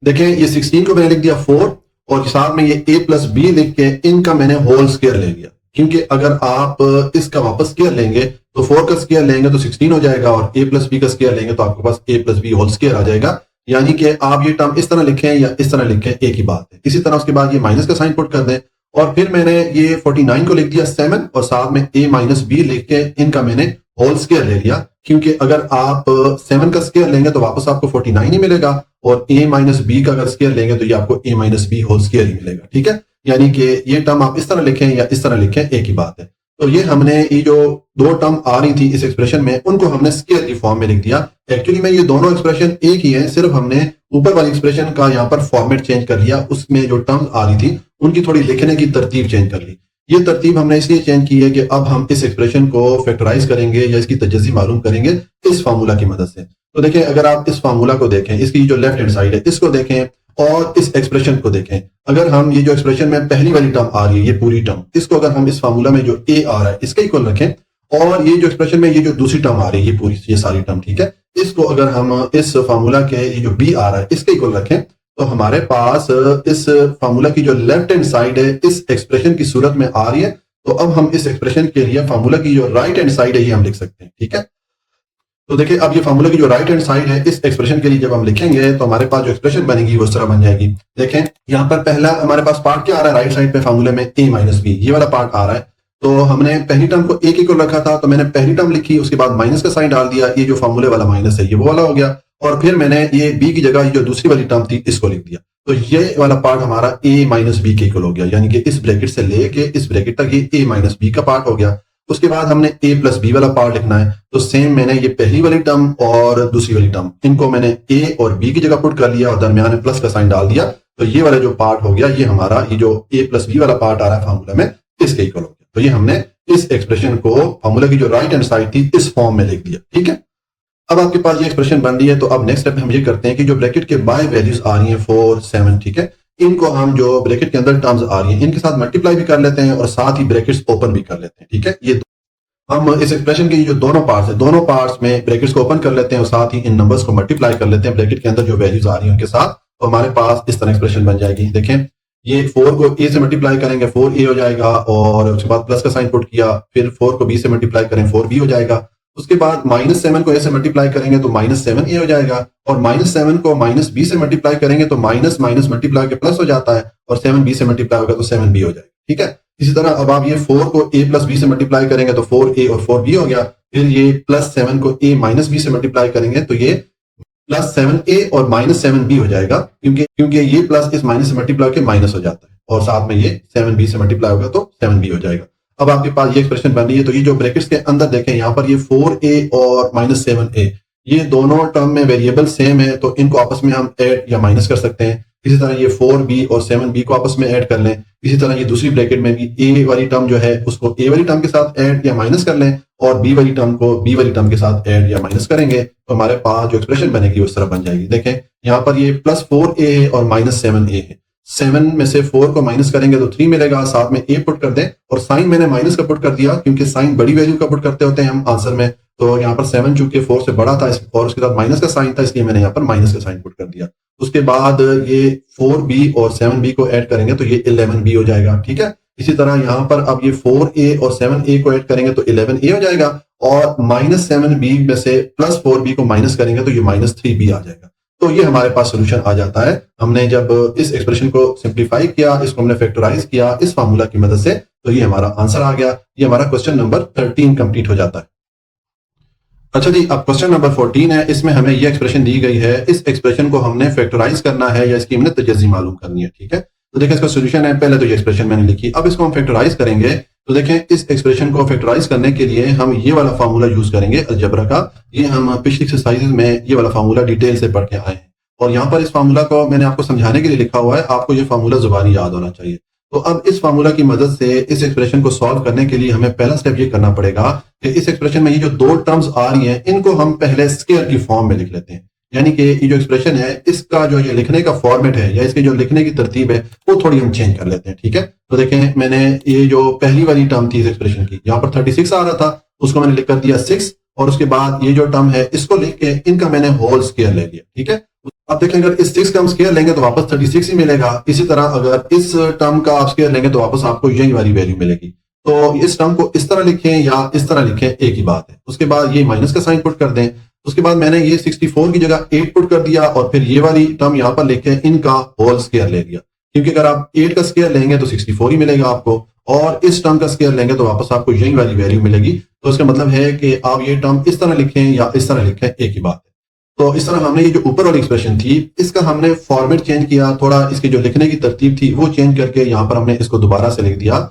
देखें ये 16 को मैंने लिख दिया 4, और साथ में ये a प्लस बी लिख के इनका मैंने होल स्क्वायर ले लिया, क्योंकि अगर आप इसका वापस स्क्वायर लेंगे तो 4 का स्क्वायर लेंगे तो 16 हो जाएगा, और a प्लस बी का स्क्वायर लेंगे तो आपके पास a plus B whole square आ जाएगा। यानी कि आप ये टर्म इस तरह लिखें या इस तरह लिखें, एक ही बात है। इसी तरह उसके बाद ये माइनस का साइन पुट कर दें, और फिर मैंने ये 49 को लिख दिया 7, और साथ में a माइनस बी लिख के इनका मैंने होल स्क्वायर ले लिया, क्योंकि अगर आप 7 का स्क्वायर लेंगे तो वापस आपको 49 ही मिलेगा, और a माइनस बी का अगर स्क्वायर लेंगे तो ये आपको a minus B whole square ही मिलेगा। ठीक है, यानी कि ये टर्म आप इस तरह लिखें या इस तरह लिखें, एक ही बात है। तो ये हमने ये जो दो टर्म आ रही थी इस एक्सप्रेशन में, उनको हमने स्क्वायर की फॉर्म में लिख दिया। एक्चुअली में ये दोनों एक्सप्रेशन एक ही है, सिर्फ हमने ऊपर वाली एक्सप्रेशन का यहाँ पर फॉर्मेट चेंज कर लिया, उसमें जो टर्म्स आ रही थी उनकी थोड़ी लिखने की तरतीब चेंज कर ली। ये तरतीब हमने इसलिए चेंज की है कि अब हम इस एक्सप्रेशन को फैक्टराइज करेंगे या इसकी तजज़ी मालूम करेंगे इस फार्मूला की मदद से। तो देखें, अगर आप इस फार्मूला को देखें, इसकी जो लेफ्ट हैंड साइड है इसको देखें और इस एक्सप्रेशन को देखें। अगर हम ये जो एक्सप्रेशन में पहली वाली टर्म आ रही है, ये पूरी टर्म, इसको अगर हम इस फार्मूला में जो a आ रहा है इसके इक्वल रखें, और ये जो एक्सप्रेशन में ये जो दूसरी टर्म आ रही है, ये पूरी ये सारी टर्म, ठीक है, इसको अगर हम इस फार्मूला के ये जो b आ रहा है इसके इक्वल रखें, तो हमारे पास इस फार्मूला की जो लेफ्ट हैंड साइड है इस एक्सप्रेशन की सूरत में आ रही है, तो अब हम इस एक्सप्रेशन के लिए फार्मूला की जो राइट हैंड साइड है ये हम लिख सकते हैं। ठीक है, तो देखिए अब ये फार्मूला की जो राइट हैंड साइड है इस एक्सप्रेशन के लिए जब हम लिखेंगे तो हमारे पास जो एक्सप्रेशन बनेगी वो इस तरह बन जाएगी। देखें यहाँ पर पहला हमारे पास पार्ट क्या आ रहा है, राइट साइड पे फार्मूले में a माइनस बी, ये वाला पार्ट आ रहा है। तो हमने पहली टर्म को a के इक्वल रखा था, तो मैंने पहली टर्म लिखी, उसके बाद माइनस का साइन डाल दिया, ये जो फार्मूले वाला माइनस है ये वो वाला हो गया, और फिर मैंने ये b की जगह जो दूसरी वाली टर्म थी इसको लिख दिया। तो ये वाला पार्ट हमारा a माइनस बी के इक्वल हो गया, यानी कि इस ब्रैकेट से लेके इस ब्रैकेट तक ये a माइनस बी का पार्ट हो गया। उसके बाद हमने a प्लस बी वाला पार्ट लिखना है, तो सेम मैंने ये पहली वाली टर्म और दूसरी वाली टर्म इनको मैंने a और b की जगह पुट कर लिया और दरमियान में प्लस का साइन डाल दिया। तो ये वाला जो पार्ट हो गया ये हमारा ये जो a प्लस बी वाला पार्ट आ रहा है फार्मूला में इसके इक्वल हो गया। तो ये हमने इस एक्सप्रेशन को फार्मूला की जो राइट हैंड साइड थी इस फॉर्म में लिख दिया। ठीक है, अब आपके पास ये एक्सप्रेशन बन रही है। तो अब नेक्स्ट स्टेप हम ये करते हैं कि जो ब्रैकेट के बाय वैल्यूज आ रही हैं 4, 7, ठीक है, इनको हम जो ब्रैकेट के अंदर टर्म्स आ रही हैं इनके साथ मल्टीप्लाई भी कर लेते हैं और साथ ही ब्रैकेट्स ओपन भी कर लेते हैं। ठीक है, ये हम इस एक्सप्रेशन के जो दोनों पार्ट्स है दोनों पार्ट्स में ब्रैकेट्स को ओपन कर लेते हैं और साथ ही इन नंबर्स को मल्टीप्लाई कर लेते हैं ब्रैकेट के अंदर जो वैल्यूज आ रही हैं उनके साथ। तो हमारे पास इस तरह एक्सप्रेशन बन जाएगी। देखें ये 4 को a से मल्टीप्लाई करेंगे 4a हो जाएगा, और उसके बाद प्लस का साइन पुट किया, फिर 4 को b से मल्टीप्लाई करें 4b हो जाएगा। उसके बाद -7 को a से मल्टीप्लाई करेंगे तो -7a हो जाएगा, और -7 को -b से मल्टीप्लाई करेंगे तो माइनस माइनस मल्टीप्लाई के प्लस हो जाता है, और 7b से मल्टीप्लाई होगा तो 7b हो जाएगा। ठीक है, इसी तरह अब आप ये 4 को a प्लस b से मल्टीप्लाई करेंगे तो 4a और 4b हो गया, फिर ये +7 को a माइनस b से मल्टीप्लाई करेंगे तो ये +7a और -7b हो जाएगा, क्योंकि ये प्लस इस माइनस से मल्टीप्लाई के माइनस हो जाता है, और साथ में ये 7b से मल्टीप्लाई होगा तो 7b हो जाएगा। अब आपके पास ये एक्सप्रेशन बन रही है। तो ये जो ब्रैकेट्स के अंदर देखें यहाँ पर ये 4a और -7a ये दोनों टर्म में वेरिएबल सेम है, तो इनको आपस में हम ऐड या माइनस कर सकते हैं। इसी तरह ये 4b और 7b को आपस में ऐड कर लें। इसी तरह ये दूसरी ब्रैकेट में भी a वाली टर्म जो है उसको a वाली टर्म के साथ ऐड या माइनस कर लें, और b वाली टर्म को b वाली टर्म के साथ ऐड या माइनस करेंगे तो हमारे पास जो एक्सप्रेशन बनेगी उस तरह बन जाएगी। देखें यहाँ पर ये +4a है और -7a है। 7 में से 4 को माइनस करेंगे तो 3 मिलेगा, साथ में a पुट कर दें, और साइन मैंने माइनस का पुट कर दिया क्योंकि साइन बड़ी वैल्यू का पुट करते होते हैं हम आंसर में। तो यहाँ पर 7 चूंकि 4 से बड़ा था और उसके साथ माइनस का साइन था, इसलिए मैंने यहाँ पर माइनस का साइन पुट कर दिया। उसके बाद ये 4b और 7b को ऐड करेंगे तो ये 11b हो जाएगा। ठीक है, इसी तरह यहाँ पर अब ये 4a और 7a को ऐड करेंगे तो 11a हो जाएगा, और -7b में से +4b को माइनस करेंगे तो ये -3b आ जाएगा। तो ये हमारे पास सोल्यूशन आ जाता है। हमने जब इस एक्सप्रेशन को सिंप्लीफाई किया, इसको हमने फैक्टराइज किया इस फार्मूला की मदद से, तो ये हमारा आंसर आ गया। ये हमारा क्वेश्चन नंबर 13 कंप्लीट हो जाता है। अच्छा जी, अब क्वेश्चन नंबर 14 है। इसमें हमें ये एक्सप्रेशन दी गई है, इस एक्सप्रेशन को हमने फैक्टराइज करना है या इसकी हमने तजज़ी मालूम करनी है। ठीक है, तो देखिए इसका सोल्यूशन है। पहले तो ये एक्सप्रेशन मैंने लिखी, अब इसको हम फैक्टराइज करेंगे। तो देखें इस एक्सप्रेशन को फैक्टराइज करने के लिए हम ये वाला फार्मूला यूज करेंगे अलजेब्रा का। ये हम पिछली एक्सरसाइजेज में ये वाला फार्मूला डिटेल से पढ़ के आए हैं, और यहाँ पर इस फार्मूला को मैंने आपको समझाने के लिए लिखा हुआ है, आपको ये फार्मूला जुबानी याद होना चाहिए। तो अब इस फार्मूला की मदद से इस एक्सप्रेशन को सॉल्व करने के लिए हमें पहला स्टेप ये करना पड़ेगा कि इस एक्सप्रेशन में ये जो दो टर्म्स आ रही हैं इनको हम पहले स्क्वायर की फॉर्म में लिख लेते हैं। यानी कि ये जो एक्सप्रेशन है इसका जो ये लिखने का फॉर्मेट है या इसके जो लिखने की तरतीब है वो थोड़ी हम चेंज कर लेते हैं। ठीक है, तो देखें मैंने ये जो पहली वाली टर्म थी इस एक्सप्रेशन की, यहाँ पर 36 आ रहा था, उसको मैंने लिख कर दिया 6, और उसके बाद ये जो टर्म है इसको लिख के इनका मैंने होल स्क्वायर ले लिया। ठीक है, अब देखें अगर इस 6 का हम स्क्वायर लेंगे तो वापस 36 ही मिलेगा। इसी तरह अगर इस टर्म का आप स्क्वायर लेंगे तो वापस आपको यही वाली वैल्यू मिलेगी। तो इस टर्म को इस तरह लिखें या इस तरह लिखें एक ही बात है। उसके बाद ये माइनस का साइन पुट कर दें। उसके बाद मैंने ये 64 की जगह 8 पुट कर दिया, और फिर ये वाली टर्म यहाँ पर लिखे इनका होल स्क्वायर ले लिया, क्योंकि अगर आप 8 का स्क्वायर लेंगे तो 64 ही मिलेगा आपको, और इस टर्म का स्क्वायर लेंगे तो वापस आपको यही वाली वैल्यू मिलेगी। तो इसका मतलब है कि आप ये टर्म इस तरह लिखें या इस तरह लिखें एक ही बात है। तो इस तरह हमने ये जो ऊपर वाली एक्सप्रेशन थी इसका हमने फॉर्मेट चेंज किया, थोड़ा इसकी जो लिखने की तरतीब थी वो चेंज करके यहाँ पर हमने इसको दोबारा से लिख दिया।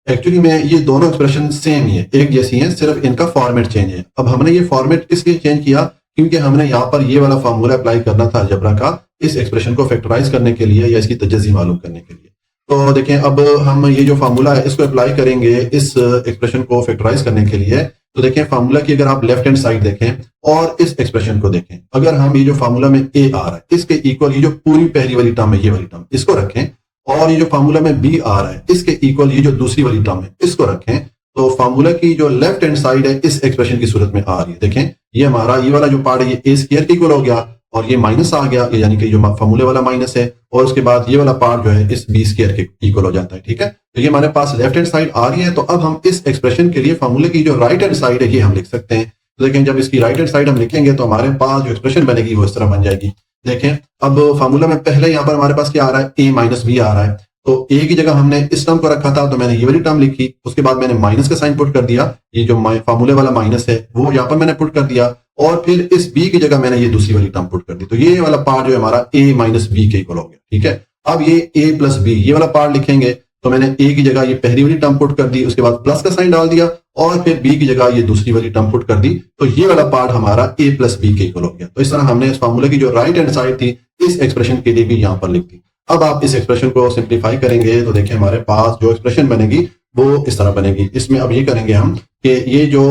एक्चुअली में ये दोनों एक्सप्रेशन सेम ही है, एक जैसी हैं, सिर्फ इनका फॉर्मेट चेंज है। अब हमने ये फॉर्मेट इसलिए चेंज किया क्योंकि हमने यहाँ पर ये वाला फार्मूला अप्लाई करना था अलजेब्रा का इस एक्सप्रेशन को फैक्टराइज करने के लिए या इसकी तजज़ी मालूम करने के लिए। तो देखें अब हम ये जो फार्मूला है इसको अप्लाई करेंगे इस एक्सप्रेशन को फैक्टराइज करने के लिए। तो देखें फार्मूला की अगर आप लेफ्ट हैंड साइड देखें और इस एक्सप्रेशन को देखें, अगर हम ये जो फार्मूला में a आ रहा है इसके इक्वल ये जो पूरी पहली वाली टर्म है ये वाली टर्म इसको रखें, और ये जो फार्मूला में b आ रहा है इसके इक्वल ये जो दूसरी वाली टर्म है इसको रखें, तो फार्मूला की जो लेफ्ट हैंड साइड है इस एक्सप्रेशन की सूरत में आ रही है। देखें ये हमारा ये वाला जो पार्ट है ये a स्क्वायर के इक्वल हो गया, और ये माइनस आ गया, यानी कि जो फार्मूले वाला माइनस है, और उसके बाद ये वाला पार्ट जो है इस बी स्क्वायर के इक्वल हो जाता है। ठीक है, तो ये हमारे पास लेफ्ट हैंड साइड आ रही है। तो अब हम इस एक्सप्रेशन के लिए फार्मूले की जो राइट हैंड साइड है ये हम लिख सकते हैं। लेकिन जब इसकी राइट हैंड साइड हम लिखेंगे तो हमारे पास जो एक्सप्रेशन बनेगी वो इस तरह बन जाएगी। देखें, अब फार्मूला में पहले यहाँ पर हमारे पास क्या आ रहा है, ए माइनस बी आ रहा है। तो ए की जगह हमने इस टर्म को रखा था, तो मैंने ये वाली टर्म लिखी, उसके बाद मैंने माइनस का साइन पुट कर दिया, ये जो फार्मूले वाला माइनस है वो यहाँ पर मैंने पुट कर दिया, और फिर इस बी की जगह मैंने ये दूसरी वाली टर्म पुट कर दी। तो ये वाला पार्ट जो है हमारा ए माइनस बी के इक्वल हो गया। ठीक है, अब ये ए प्लस बी ये वाला पार्ट लिखेंगे, तो मैंने ए की जगह ये पहली वाली टर्म पुट कर दी, उसके बाद प्लस का साइन डाल दिया, और फिर बी की जगह ये दूसरी वाली टर्म पुट कर दी। तो ये वाला पार्ट हमारा ए प्लस बी के इक्वल हो गया। तो इस तरह हमने इस फार्मूले की जो राइट हैंड साइड थी इस एक्सप्रेशन के लिए भी यहाँ पर लिख दी। अब आप इस एक्सप्रेशन को सिंप्लीफाई करेंगे तो देखिए हमारे पास जो एक्सप्रेशन बनेगी वो इस तरह बनेगी। इसमें अब ये करेंगे हम कि ये जो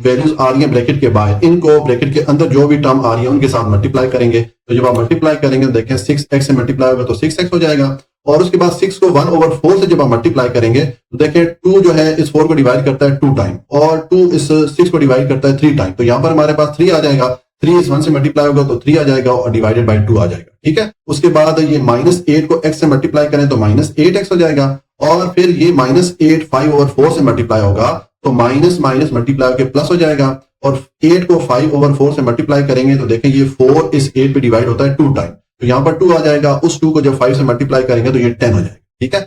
वैल्यूज आ रही है ब्रैकेट के बाहर, इनको ब्रैकेट के अंदर जो भी टर्म आ रही है उनके साथ मल्टीप्लाई करेंगे। तो जब आप मल्टीप्लाई करेंगे तो देखें 6x से मल्टीप्लाई होगा तो 6x हो जाएगा, और उसके बाद 6 को 1/4 से जब आप मल्टीप्लाई करेंगे तो देखें 2 जो है इस 4 को डिवाइड करता है 2 टाइम, और 2 इस 6 को डिवाइड करता है 3 टाइम। तो यहाँ पर हमारे पास 3 आ जाएगा, 3 इस 1 से मल्टीप्लाई होगा तो 3 आ जाएगा, और डिवाइडेड बाई 2 आ जाएगा। ठीक है, उसके बाद ये -8 को x से मल्टीप्लाई करें तो -8x हो जाएगा, और फिर ये -8 5/4 से मल्टीप्लाई होगा तो माइनस माइनस मल्टीप्लाई होकर प्लस हो जाएगा, और 8 को 5/4 से मल्टीप्लाई करेंगे तो देखें ये 4 इस 8 पे डिवाइड होता है 2 टाइम, तो यहाँ पर 2 आ जाएगा, उस 2 को जब 5 से मल्टीप्लाई करेंगे तो ये 10 हो जाएगा। ठीक है,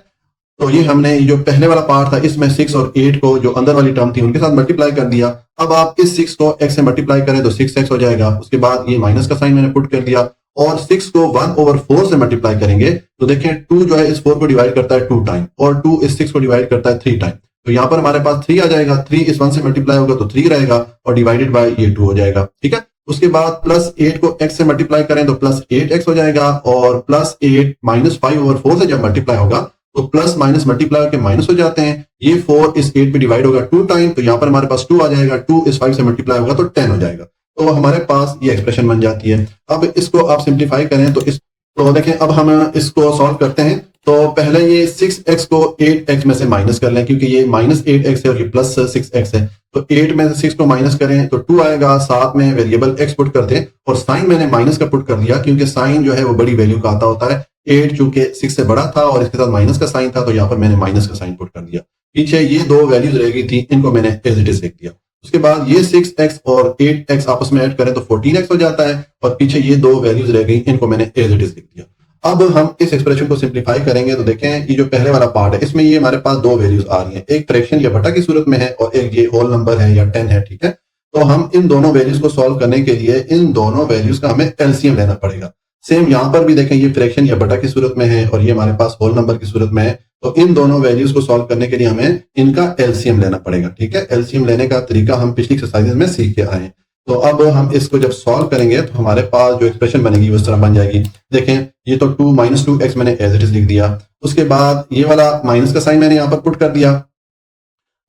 तो ये हमने जो पहले वाला पार्ट था इसमें 6 और 8 को जो अंदर वाली टर्म थी उनके साथ मल्टीप्लाई कर दिया। अब आप इस 6 को x से मल्टीप्लाई करें तो 6x हो जाएगा, उसके बाद ये माइनस का साइन मैंने पुट कर दिया, और 6 को 1/4 से मल्टीप्लाई करेंगे तो देखें 2 जो है इस 4 को डिवाइड करता है 2 टाइम, और 2 इस 6 को डिवाइड करता है 3 टाइम। तो यहाँ पर हमारे पास 3 आ जाएगा, 3 इस 1 से मल्टीप्लाई होगा तो 3 रहेगा, और डिवाइडेड बाय ये 2 हो जाएगा। ठीक है, उसके बाद +8 को x से मल्टीप्लाई करें तो +8x हो जाएगा, और +8 -5/4 से जब मल्टीप्लाई होगा तो प्लस माइनस मल्टीप्लाई करके माइनस हो जाते हैं। ये 4 इस 8 पे डिवाइड होगा 2 टाइम, तो यहाँ पर हमारे पास 2 आ जाएगा, 2 इस 5 से मल्टीप्लाई होगा तो 10 हो जाएगा। तो हमारे पास ये एक्सप्रेशन बन जाती है। अब इसको आप सिंप्लीफाई करें तो देखें, अब हम इसको सॉल्व करते हैं। तो पहले ये 6x को 8x में से माइनस कर लें, क्योंकि ये -8x है और ये +6x है। तो 8 में से 6 को माइनस करें तो 2 आएगा, साथ में वेरिएबल x पुट कर दें, और साइन मैंने माइनस का पुट कर दिया क्योंकि साइन जो है वो बड़ी वैल्यू का आता होता है। 8 चूंकि 6 से बड़ा था और इसके साथ माइनस का साइन था, तो यहाँ पर मैंने माइनस का साइन पुट कर दिया। पीछे ये 2 वैल्यूज रह गई थी, इनको मैंने एज इट इज लिख दिया। उसके बाद ये 6x और 8x आपस में ऐड करें तो 14x हो जाता है, और पीछे ये 2 वैल्यूज रह गई, इनको मैंने एज इट इज लिख दिया। अब हम इस एक्सप्रेशन को सिंप्लीफाई करेंगे तो देखें ये जो पहले वाला पार्ट है इसमें ये हमारे पास 2 वैल्यूज आ रही हैं, एक फ्रैक्शन या बटा की सूरत में है और एक ये होल नंबर है या 10 है। ठीक है, तो हम इन दोनों वैल्यूज को सॉल्व करने के लिए इन दोनों वैल्यूज का हमें एलसीएम लेना पड़ेगा। सेम यहाँ पर भी देखें ये फ्रैक्शन या बटा की सूरत में है और ये हमारे पास होल नंबर की सूरत में है, तो इन दोनों वैल्यूज को सॉल्व करने के लिए हमें इनका एलसीएम लेना पड़ेगा। ठीक है, एलसीएम लेने का तरीका हम पिछली एक्सरसाइजेज में सीख के आए। तो अब हम इसको जब सॉल्व करेंगे तो हमारे पास जो एक्सप्रेशन बनेगी वो इस तरह बन जाएगी। देखें ये तो 2 - 2x मैंने एज इट इज लिख दिया, उसके बाद ये वाला माइनस का साइन मैंने यहाँ पर पुट कर दिया।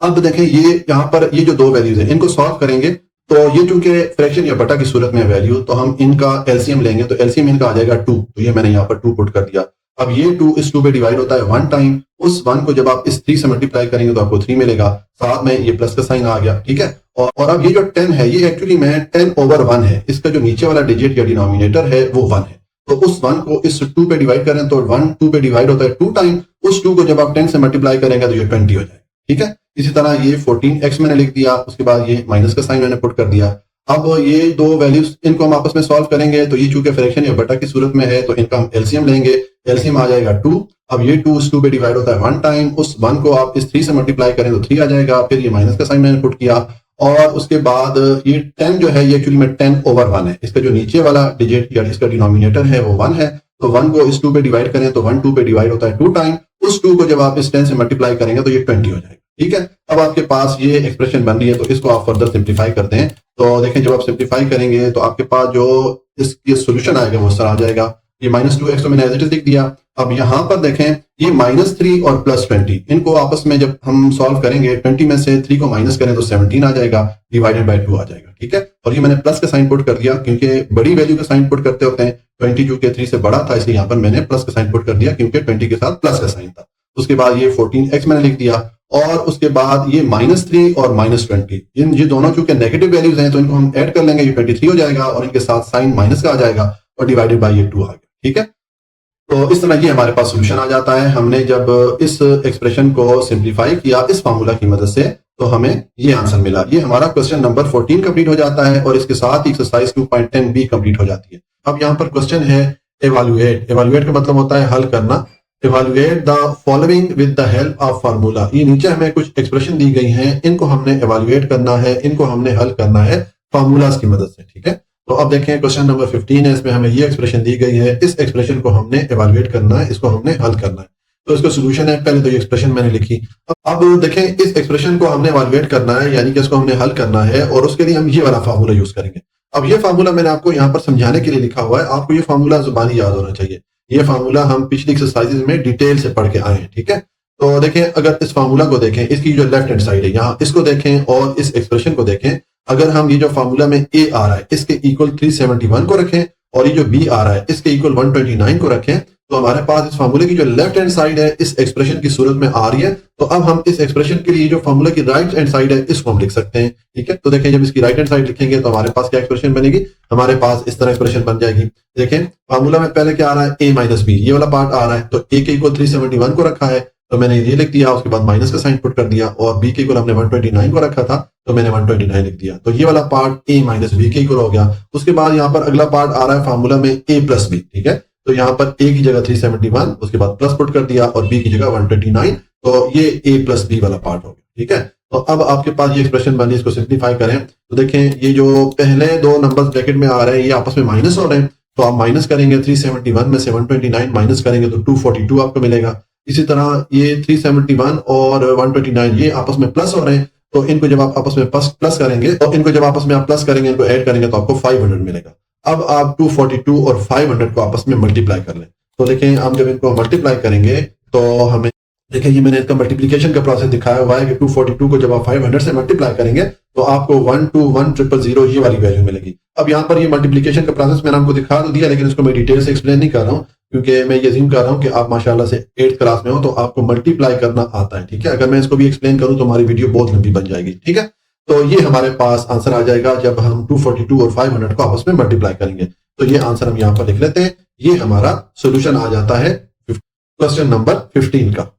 अब देखें ये यहाँ पर ये जो 2 वैल्यूज है इनको सॉल्व करेंगे तो ये चूंकि फ्रैक्शन या बटा की सूरत में वैल्यू, तो हम इनका एलसीएम लेंगे, तो एलसीएम इनका आ जाएगा 2, तो ये मैंने यहाँ पर 2 पुट कर दिया। अब ये 2 इस 2 पे डिवाइड होता है 1 टाइम, उस 1 को जब आप इस 3 से मल्टीप्लाई करेंगे तो आपको 3 मिलेगा, साथ में ये प्लस का साइन आ गया। ठीक है, और अब ये जो 10 है ये एक्चुअली में 10/1 है, इसका जो नीचे वाला डिजिट या डिनोमिनेटर है वो 1 है, तो उस 1 को इस 2 पे डिवाइड करें तो 1 2 पे डिवाइड होता है 2 टाइम, उस 2 को जब आप 10 से मल्टीप्लाई करेंगे तो ये 20 हो जाएगा। ठीक है, इसी तरह ये 14x मैंने लिख दिया, उसके बाद ये माइनस का साइन मैंने पुट कर दिया। अब ये 2 वैल्यूज इनको हम आपस में सॉल्व करेंगे, तो ये चूंकि फ्रैक्शन या बटा की सूरत में है तो इनका हम एलसीएम लेंगे, एलसीएम आ जाएगा 2। अब ये 2 इस 2 पे डिवाइड होता है 1 टाइम, उस 1 को आप इस 3 से मल्टीप्लाई करें तो 3 आ जाएगा, फिर ये माइनस का साइन मैंने पुट किया, और उसके बाद ये 10 जो है ये एक्चुअली में 10/1 है, इसका जो नीचे वाला डिजिट या इसका डिनोमिनेटर है वो 1 है, तो 1 को इस 2 पे डिवाइड करें तो 1 2 पे डिवाइड होता है 2 टाइम, उस 2 को जब आप इस 10 से मल्टीप्लाई करेंगे तो ये 20 हो जाएगा। ठीक है, अब आपके पास ये एक्सप्रेशन बन रही है, तो इसको आप फर्दर सिंप्लीफाई करते हैं। तो देखें जब आप सिंप्लीफाई करेंगे तो आपके पास जो इसके सॉल्यूशन आएगा वो सर आ जाएगा। ये -2x तो मैंने एज इट इज लिख दिया। अब यहाँ पर देखें ये -3 और +20 इनको आपस में जब हम सॉल्व करेंगे 20 में से 3 को माइनस करें तो 17 आ जाएगा, डिवाइडेड बाय 2 आ जाएगा। ठीक है, और ये मैंने प्लस का साइन पुट कर दिया क्योंकि बड़ी वैल्यू का साइन पुट करते होते हैं, 20 चूंकि 3 से बड़ा था इसलिए यहाँ पर मैंने प्लस का साइन पुट कर दिया क्योंकि 20 के साथ प्लस का साइन था। उसके बाद ये 14x मैंने लिख दिया, और उसके बाद ये -3 और -20 ये दोनों चूंकि नेगेटिव वैल्यूज हैं तो इनको हम ऐड कर लेंगे, ये 23 हो जाएगा और इनके साथ साइन माइनस का आ जाएगा, और डिवाइडेड बाई ये 2 आ गया। ठीक है, तो इस तरह ये हमारे पास सोल्यूशन आ जाता है। हमने जब इस एक्सप्रेशन को सिंप्लीफाई किया इस फार्मूला की मदद से तो हमें ये आंसर मिला। ये हमारा क्वेश्चन नंबर 14 कंप्लीट हो जाता है और इसके साथ ही एक्सरसाइज 2.10 भी कंप्लीट हो जाती है। अब यहाँ पर क्वेश्चन है एवेलुएट। एवेलुएट का मतलब होता है हल करना। Evaluate the following with the help of formula. ये नीचे हमें कुछ एक्सप्रेशन दी गई हैं, इनको हमने एवेलुएट करना है, इनको हमने हल करना है फार्मूलाज की मदद से। ठीक है, तो अब देखें क्वेश्चन नंबर 15 है, इसमें हमें ये एक्सप्रेशन दी गई है, इस एक्सप्रेशन को हमने एवेलुएट करना है, इसको हमने हल करना है। तो इसका सोल्यूशन है, पहले तो ये एक्सप्रेशन मैंने लिखी। अब देखें इस एक्सप्रेशन को हमने एवेलुएट करना है, यानी कि इसको हमने हल करना है और उसके लिए हम ये वाला फार्मूला यूज करेंगे। अब ये फार्मूला मैंने आपको यहाँ पर समझाने के लिए लिखा हुआ है, आपको ये फार्मूला जुबानी याद होना चाहिए। ये फार्मूला हम पिछली एक्सरसाइजेज में डिटेल से पढ़ के आए हैं। ठीक है, तो देखें अगर इस फार्मूला को देखें, इसकी जो लेफ्ट हैंड साइड है यहाँ, इसको देखें और इस एक्सप्रेशन को देखें। अगर हम ये जो फार्मूला में ए आ रहा है इसके इक्वल 371 को रखें और ये जो बी आ रहा है इसके इक्वल 129 को रखें, तो हमारे पास इस फार्मूले की जो लेफ्ट हैंड साइड है इस एक्सप्रेशन की सूरत में आ रही है। तो अब हम इस एक्सप्रेशन के लिए जो फार्मूला की राइट हैंड साइड है इसको हम लिख सकते हैं। ठीक है, तो देखें जब इसकी राइट हैंड साइड लिखेंगे तो हमारे पास क्या एक्सप्रेशन बनेगी, हमारे पास इस तरह एक्सप्रेशन बन जाएगी। देखें फार्मूला में पहले क्या आ रहा है, ए माइनस बी, ये वाला पार्ट आ रहा है, तो ए के इक्वल 371 को रखा है तो मैंने ये लिख दिया, उसके बाद माइनस का साइन पुट कर दिया, और बी के इक्वल हमने 129 को रखा था तो मैंने 129 लिख दिया। तो ये वाला पार्ट ए माइनस बी के इक्वल हो गया। उसके बाद यहाँ पर अगला पार्ट आ रहा है फार्मूला में ए प्लस बी। ठीक है, तो यहाँ पर ए की जगह 371, उसके बाद प्लस पुट कर दिया और बी की जगह 129, तो ये ए प्लस बी वाला पार्ट हो गया। ठीक है, तो अब आपके पास ये एक्सप्रेशन बनी, इसको सिंप्लीफाई करें तो देखें ये जो पहले दो नंबर्स ब्रैकेट में आ रहे हैं ये आपस में माइनस हो रहे हैं, तो आप माइनस करेंगे 371 में से 129 माइनस करेंगे तो 242 आपको मिलेगा। इसी तरह ये 371 और 129 ये आपस में प्लस हो रहे हैं, तो इनको जब आप आपस में प्लस करेंगे तो इनको जब आपस में आप प्लस करेंगे, इनको ऐड करेंगे तो आपको 500 मिलेगा। अब आप 242 और 500 को आपस में मल्टीप्लाई कर लें, तो देखें हम जब इनको मल्टीप्लाई करेंगे तो हमें देखिए ये मैंने इसका मल्टीप्लिकेशन का प्रोसेस दिखाया हुआ है कि 242 को जब आप 500 से मल्टीप्लाई करेंगे तो आपको 121,000 ये वाली वैल्यू मिलेगी। अब यहाँ पर ये मल्टीप्लिकेशन का प्रोसेस मैंने आपको दिखा तो दिया, लेकिन इसको मैं डिटेल से एक्सप्लेन नहीं कर रहा हूँ क्योंकि मैं ये कर रहा हूँ कि आप माशाल्लाह से 8th क्लास में हो तो आपको मल्टीप्लाई करना आता है। ठीक है, अगर मैं इसको भी एक्सप्लेन करूँ तो हमारी वीडियो बहुत लंबी बन जाएगी। ठीक है, तो ये हमारे पास आंसर आ जाएगा जब हम 242 और 500 को आपस में मल्टीप्लाई करेंगे। तो ये आंसर हम यहाँ पर लिख लेते हैं, ये हमारा सोल्यूशन आ जाता है क्वेश्चन नंबर 15 का।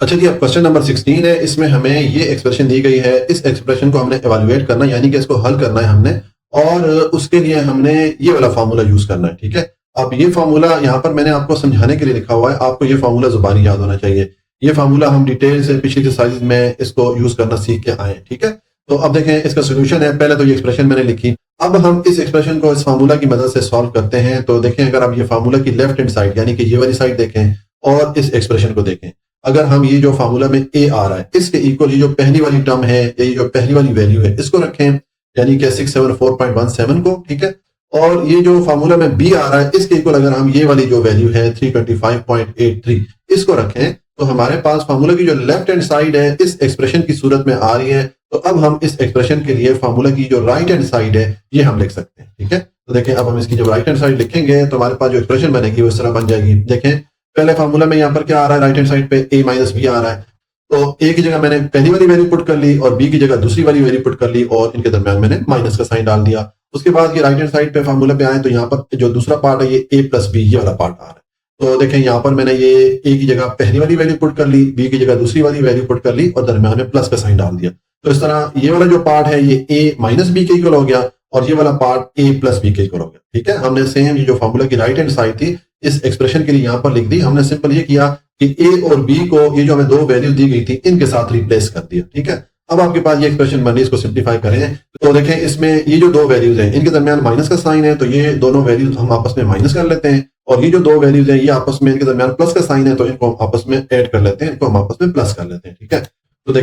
अच्छा जी, अब क्वेश्चन नंबर 16 है, इसमें हमें ये एक्सप्रेशन दी गई है, इस एक्सप्रेशन को हमने एवेलुएट करना है, यानी कि इसको हल करना है हमने, और उसके लिए हमने ये वाला फार्मूला यूज करना है। ठीक है, अब ये फार्मूला यहाँ पर मैंने आपको समझाने के लिए लिखा हुआ है, आपको ये फार्मूला जुबानी याद होना चाहिए। ये फार्मूला हम डिटेल से पिछली एक्सरसाइज में इसको यूज करना सीख के आए। ठीक है, तो अब देखें इसका सोल्यूशन है, पहले तो ये एक्सप्रेशन मैंने लिखी, अब हम इस एक्सप्रेशन को इस फार्मूला की मदद से सॉल्व करते हैं। तो देखें अगर आप ये फार्मूला की लेफ्ट हैंड साइड यानी कि ये वाली साइड देखें और इस एक्सप्रेशन को देखें, अगर हम ये जो फार्मूला में ए आ रहा है इसके इक्वल ये जो पहली वाली टर्म है, ये जो पहली वाली वैल्यू है इसको रखें, यानी कि 674.17 को। ठीक है, और ये जो फार्मूला में बी आ रहा है इसके इक्वल अगर हम ये वाली जो वैल्यू है 325.83 इसको रखें, तो हमारे पास फार्मूला की जो लेफ्ट हैंड साइड है इस एक्सप्रेशन की सूरत में आ रही है। तो अब हम इस एक्सप्रेशन के लिए फार्मूला की जो राइट हैंड साइड है ये हम लिख सकते हैं। ठीक है, तो देखें अब हम इसकी जो राइट हैंड साइड लिखेंगे तो हमारे पास जो एक्सप्रेशन बनेगी वो इस तरह बन जाएगी। देखें पहले फार्मूला में यहाँ पर क्या आ रहा है, राइट हैंड साइड पे ए माइनस बी आ रहा है, तो ए की जगह मैंने पहली वाली वैल्यू पुट कर ली और बी की जगह दूसरी वाली वैल्यू पुट कर ली और इनके दरमियान मैंने माइनस का साइन डाल दिया। उसके बाद ये राइट हैंड साइड पे फार्मूला पे आए तो यहाँ पर जो दूसरा पार्ट है ये ए प्लस बी ये वाला पार्ट आ रहा है, तो देखें यहाँ पर मैंने ये ए की जगह पहली वाली वैल्यू पुट कर ली, बी की जगह दूसरी वाली वैल्यू पुट कर ली और दरमियान में प्लस का साइन डाल दिया। तो इस तरह ये वाला जो पार्ट है ये ए माइनस बी के इक्वल हो गया और ये वाला पार्ट ए प्लस बी के इक्वल हो गया। ठीक है, हमने सेम ये जो फार्मूला की राइट हैंड साइड थी इस एक्सप्रेशन के लिए यहाँ पर लिख दी। हमने सिंपल ये किया कि ए और बी को ये जो हमें दो वैल्यू दी गई थी इनके साथ रिप्लेस कर दिया। ठीक है, अब आपके पास ये एक्सप्रेशन बनी, इसको सिंप्लीफाई करें तो देखें इसमें ये जो दो वैल्यूज हैं इनके दरमियान माइनस का साइन है, तो ये दोनों वैल्यूज हम आपस में माइनस कर लेते हैं, और ये जो दो वैल्यूज हैं ये आपस में इनके दरमियान प्लस का साइन है तो इनको हम आपस में ऐड कर लेते हैं, इनको हम आपस में प्लस कर लेते हैं। ठीक है, तो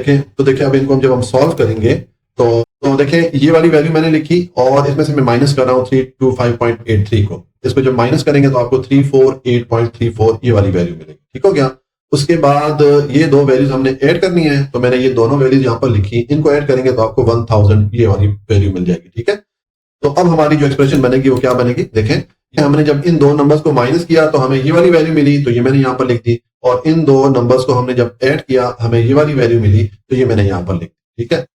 देखें अब इनको जब हम सॉल्व करेंगे तो देखें ये वाली वैल्यू मैंने लिखी और इसमें से मैं माइनस कर रहा हूँ 325.83 को, इसको जब माइनस करेंगे तो आपको 348.34 ये वाली वैल्यू मिलेगी। ठीक हो गया, उसके बाद ये दो वैल्यूज हमने ऐड करनी है, तो मैंने ये दोनों वैल्यूज यहाँ पर लिखी, इनको ऐड करेंगे तो आपको 1000 ये वाली वैल्यू मिल जाएगी। ठीक है, तो अब हमारी जो एक्सप्रेशन बनेगी वो क्या बनेगी, देखें हमने जब इन दो नंबर्स को माइनस किया तो हमें ये वाली वैल्यू मिली, तो ये मैंने यहाँ पर लिख दी, और इन दो नंबर्स को हमने जब ऐड किया हमें ये वाली वैल्यू मिली तो ये मैंने यहाँ पर लिख दी। ठीक है,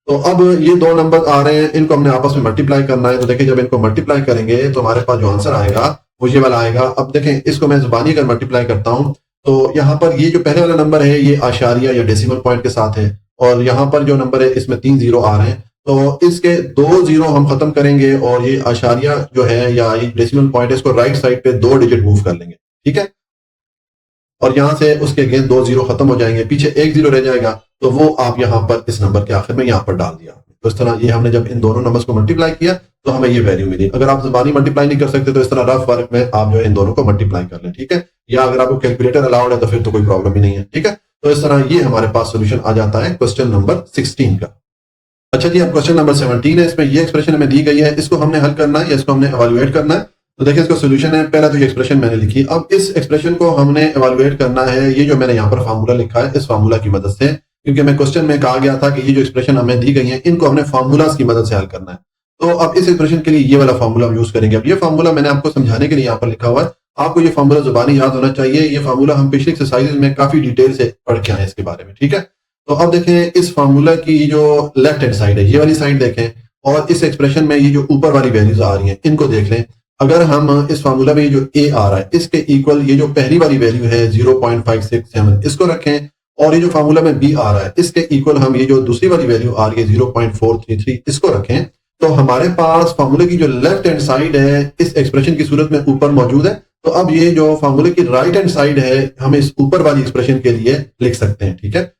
तो अब ये दो नंबर आ रहे हैं, इनको हमने आपस में मल्टीप्लाई करना है। तो देखिए जब इनको मल्टीप्लाई करेंगे तो हमारे पास जो आंसर आएगा वो ये वाला आएगा। अब देखें इसको मैं जुबानी अगर मल्टीप्लाई करता हूं तो यहाँ पर ये जो पहले वाला नंबर है ये आशारिया या डेसिमल पॉइंट के साथ है, और यहाँ पर जो नंबर है इसमें 3 जीरो आ रहे हैं। तो इसके 2 जीरो हम खत्म करेंगे और ये आशारिया जो है या ये डेसिमल पॉइंट है इसको राइट साइड पे 2 डिजिट मूव कर लेंगे, ठीक है। और यहां से उसके अगेंस्ट 2 जीरो खत्म हो जाएंगे, पीछे 1 जीरो रह जाएगा, तो वो आप यहां पर इस नंबर के आखिर में यहां पर डाल दिया। तो इस तरह ये हमने जब इन दोनों नंबर्स को मल्टीप्लाई किया तो हमें ये वैल्यू मिली। अगर आप ज़बानी मल्टीप्लाई नहीं कर सकते तो इस तरह रफ वर्क में आप जो है इन दोनों को मल्टीप्लाई कर लें, ठीक है। या अगर आपको कैलकुलेटर अलाउड है तो फिर तो कोई प्रॉब्लम ही नहीं है, ठीक है। तो इस तरह ये हमारे पास सोल्यूशन आ जाता है क्वेश्चन नंबर 16 का। अच्छा जी, अब क्वेश्चन नंबर 17 है। इसमें ये एक्सप्रेशन हमें दी गई है, इसको हमने हल करना है या इसको हमने एवेलुएट करना है। तो देखिए इसका सोल्यूशन है, पहला तो ये एक्सप्रेशन मैंने लिखी। अब इस एक्सप्रेशन को हमने एवेलुएट करना है, ये जो मैंने यहाँ पर फार्मूला लिखा है इस फार्मूला की मदद से, क्योंकि मैं क्वेश्चन में कहा गया था कि ये जो एक्सप्रेशन हमें दी गई है इनको हमने फार्मूलाज की मदद से हल करना है। तो अब इस एक्सप्रेशन के लिए ये वाला फार्मूला हम यूज करेंगे। अब ये फार्मूला मैंने आपको समझाने के लिए यहाँ पर लिखा हुआ है, आपको ये फार्मूला जुबानी याद होना चाहिए। ये फार्मूला हम पिछले एक्सरसाइज में काफी डिटेल से पढ़ के आए इसके बारे में, ठीक है। तो अब देखें इस फार्मूला की जो लेफ्ट हैंड साइड है ये वाली साइड देखें, और इस एक्सप्रेशन में ये जो ऊपर वाली वैल्यूज आ रही हैं इनको देख लें। अगर हम इस फार्मूला में ये जो a आ रहा है इसके इक्वल ये जो पहली वाली वैल्यू है 0.567 इसको रखें, और ये जो फार्मूला में b आ रहा है इसके इक्वल हम ये जो दूसरी वाली वैल्यू आ रही है 0.433 इसको रखें, तो हमारे पास फार्मूले की जो लेफ्ट हैंड साइड है इस एक्सप्रेशन की सूरत में ऊपर मौजूद है। तो अब ये जो फार्मूले की राइट हैंड साइड है हम इस ऊपर वाली एक्सप्रेशन के लिए लिख सकते हैं, ठीक है।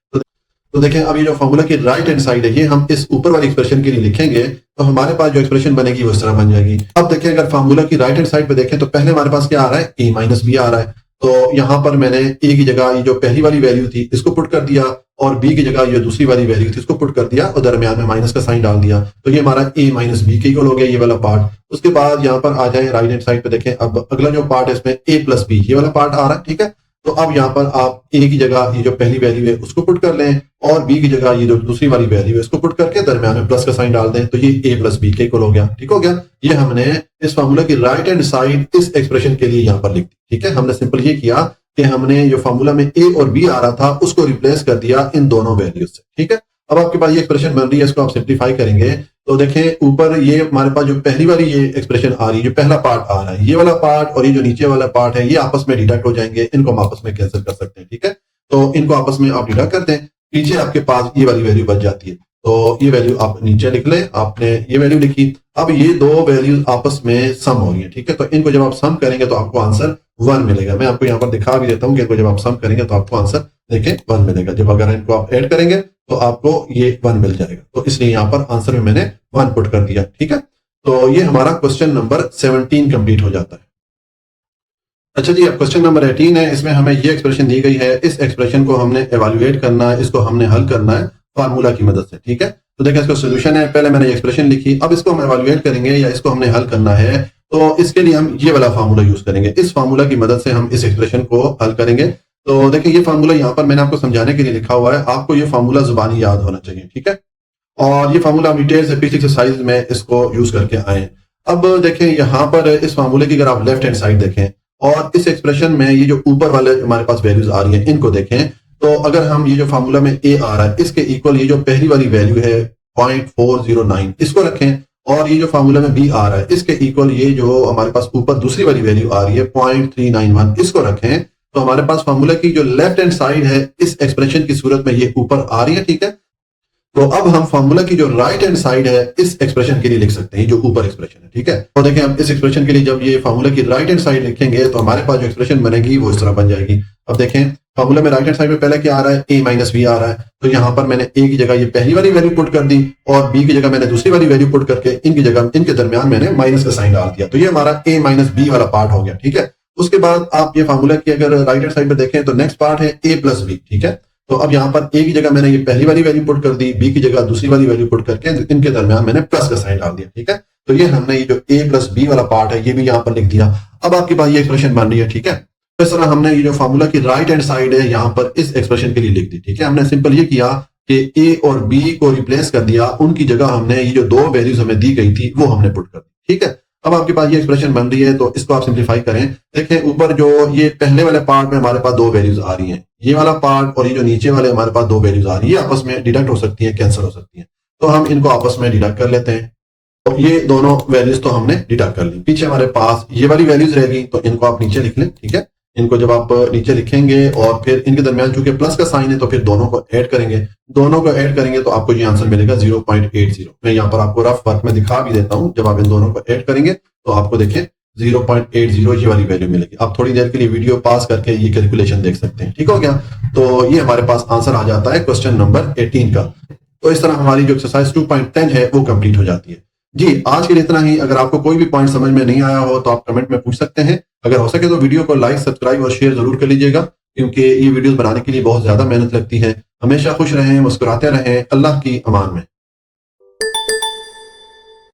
तो देखें अब ये जो फार्मूला की राइट हैंड साइड है ये हम इस ऊपर वाली एक्सप्रेशन के लिए लिखेंगे, तो हमारे पास जो एक्सप्रेशन बनेगी वो इस तरह बन जाएगी। अब देखें अगर फार्मूला की राइट हैंड साइड पे देखें तो पहले हमारे पास क्या आ रहा है, a माइनस बी आ रहा है। तो यहां पर मैंने a की जगह ये जो पहली वाली वैल्यू थी इसको पुट कर दिया, और b की जगह ये दूसरी वाली वैल्यू थी इसको पुट कर दिया, और दरमियान में माइनस का साइन डाल दिया। तो ये हमारा a माइनस बी के इक्वल हो गया ये वाला पार्ट। उसके बाद यहाँ पर आ जाए राइट हैंड साइड पे देखें, अब अगला जो पार्ट है इसमें a प्लस बी ये वाला पार्ट आ रहा है, ठीक है। तो अब यहाँ पर आप a की जगह ये जो पहली वैल्यू है उसको पुट कर लें, और b की जगह ये जो दूसरी वाली वैल्यू है इसको पुट करके दरमियान में प्लस का साइन डाल दें, तो ये a प्लस बी के इक्वल हो गया, ठीक हो गया। ये हमने इस फार्मूला की राइट हैंड साइड इस एक्सप्रेशन के लिए यहाँ पर लिख दी, ठीक है। हमने सिंपल ये किया कि हमने जो फार्मूला में a और b आ रहा था उसको रिप्लेस कर दिया इन दोनों वैल्यूज से, ठीक है। अब आपके पास ये एक्सप्रेशन बन रही है, इसको आप सिंप्लीफाई करेंगे तो देखें ऊपर ये हमारे पास जो पहली वाली ये एक्सप्रेशन आ रही है, जो पहला पार्ट आ रहा है ये वाला पार्ट, और ये जो नीचे वाला पार्ट है ये आपस में डिडक्ट हो जाएंगे, इनको हम आपस में कैंसिल कर सकते हैं, ठीक है। तो इनको आपस में आप डिडक्ट करते हैं, पीछे आपके पास ये वाली वैल्यू बच जाती है। तो ये वैल्यू आप नीचे लिख लें, आपने ये वैल्यू लिखी। अब ये दो वैल्यूज आपस में सम हो रही है, ठीक है। तो इनको जब आप सम करेंगे तो आपको आंसर 1 मिलेगा। मैं आपको यहाँ पर दिखा भी देता हूँ कि इनको जब आप सम करेंगे तो आपको आंसर देखें 1 मिलेगा। जब अगर इनको आप ऐड करेंगे तो आपको ये 1 मिल जाएगा। तो इसलिए यहाँ पर आंसर में मैंने 1 पुट कर दिया, ठीक है। तो ये हमारा क्वेश्चन नंबर 17 कंप्लीट हो जाता है। अच्छा जी, अब क्वेश्चन नंबर 18 है। इसमें हमें ये एक्सप्रेशन दी गई है, इस एक्सप्रेशन को हमने एवेलुएट करना है, इसको हमने हल करना है फार्मूला की मदद से, ठीक है। तो देखिए इसका सोल्यूशन है, पहले मैंने एक्सप्रेशन लिखी, अब इसको हम एवेलुएट करेंगे या इसको हमने हल करना है, तो इसके लिए हम ये वाला फार्मूला यूज करेंगे। इस फार्मूला की मदद से हम इस एक्सप्रेशन को हल करेंगे। तो देखिए ये फार्मूला यहाँ पर मैंने आपको समझाने के लिए लिखा हुआ है, आपको ये फार्मूला जुबानी याद होना चाहिए, ठीक है। और ये फार्मूला हम डिटेल से पिछली एक्सरसाइज में इसको यूज करके आए। अब देखें यहाँ पर इस फार्मूले की अगर आप लेफ्ट हैंड साइड देखें और इस एक्सप्रेशन में ये जो ऊपर वाले हमारे पास वैल्यूज आ रही हैं इनको देखें, तो अगर हम ये जो फार्मूला में a आ रहा है इसके इक्वल ये जो पहली वाली वैल्यू है 0.409 इसको रखें, और ये जो फार्मूला में b आ रहा है इसके इक्वल ये जो हमारे पास ऊपर दूसरी वाली वैल्यू आ रही है 0.391 इसको रखें, तो हमारे पास फार्मूला की जो लेफ्ट हैंड साइड है इस एक्सप्रेशन की सूरत में ये ऊपर आ रही है, ठीक है। तो अब हम फार्मूला की जो राइट हैंड साइड है इस एक्सप्रेशन के लिए लिख सकते हैं, जो ऊपर एक्सप्रेशन है, ठीक है। तो देखें हम इस एक्सप्रेशन के लिए जब ये फार्मूला की राइट हैंड साइड लिखेंगे तो हमारे पास जो एक्सप्रेशन बनेगी वो इस तरह बन जाएगी। अब देखें फार्मूला में राइट हैंड साइड में पहले क्या आ रहा है, a माइनस बी आ रहा है, तो यहाँ पर मैंने a की जगह ये पहली वाली वैल्यू पुट कर दी और b की जगह मैंने दूसरी वाली वैल्यू पुट करके इनकी जगह इनके दरमियान मैंने माइनस का साइन डाल दिया, तो ये हमारा a माइनस बी वाला पार्ट हो गया, ठीक है। उसके बाद आप ये फार्मूला की अगर राइट हैंड साइड में देखें तो नेक्स्ट पार्ट है a प्लस बी, ठीक है। तो अब यहाँ पर a की जगह मैंने ये पहली वाली वैल्यू पुट कर दी, b की जगह दूसरी वाली वैल्यू पुट करके इनके दरमियान मैंने प्लस का साइन डाल दिया, ठीक है। तो ये हमने ये जो a प्लस बी वाला पार्ट है ये भी यहाँ पर लिख दिया। अब आपके पास ये एक्सप्रेशन बन रही है, ठीक है। तो इस तरह हमने ये जो फार्मूला की राइट हैंड साइड है यहाँ पर इस एक्सप्रेशन के लिए लिख दी, ठीक है। हमने सिंपल ये किया कि a और b को रिप्लेस कर दिया, उनकी जगह हमने ये जो दो वैल्यूज हमें दी गई थी वो हमने पुट कर दी, ठीक है। अब आपके पास ये एक्सप्रेशन बन रही है, तो इसको आप सिंप्लीफाई करें। देखें ऊपर जो ये पहले वाले पार्ट में हमारे पास दो वैल्यूज आ रही हैं, ये वाला पार्ट और ये जो नीचे वाले हमारे पास दो वैल्यूज आ रही है, आपस में डिडक्ट हो सकती है, कैंसिल हो सकती है। तो हम इनको आपस में डिडक्ट कर लेते हैं। तो ये दोनों वैल्यूज तो हमने डिडक्ट कर ली। पीछे हमारे पास ये वाली वैल्यूज रहेगी, तो इनको आप नीचे लिख लें, ठीक है। इनको जब आप नीचे लिखेंगे और फिर इनके दरमियान चूंकि प्लस का साइन है तो फिर दोनों को ऐड करेंगे। दोनों को ऐड करेंगे तो आपको ये आंसर मिलेगा 0.80। मैं यहाँ पर आपको रफ वर्क में दिखा भी देता हूँ। जब आप इन दोनों को ऐड करेंगे तो आपको देखें 0.80 ये वाली वैल्यू मिलेगी। आप थोड़ी देर के लिए वीडियो पास करके ये कैलकुलेशन देख सकते हैं। ठीक हो गया। तो ये हमारे पास आंसर आ जाता है क्वेश्चन नंबर 18 का। तो इस तरह हमारी जो एक्सरसाइज 2.10 है वो कंप्लीट हो जाती है। जी, आज के लिए इतना ही। अगर आपको कोई भी पॉइंट समझ में नहीं आया हो तो आप कमेंट में पूछ सकते हैं। अगर हो सके तो वीडियो को लाइक, सब्सक्राइब और शेयर जरूर कर लीजिएगा, क्योंकि ये वीडियोस बनाने के लिए बहुत ज्यादा मेहनत लगती है। हमेशा खुश रहें, मुस्कुराते रहें। अल्लाह की अमान में।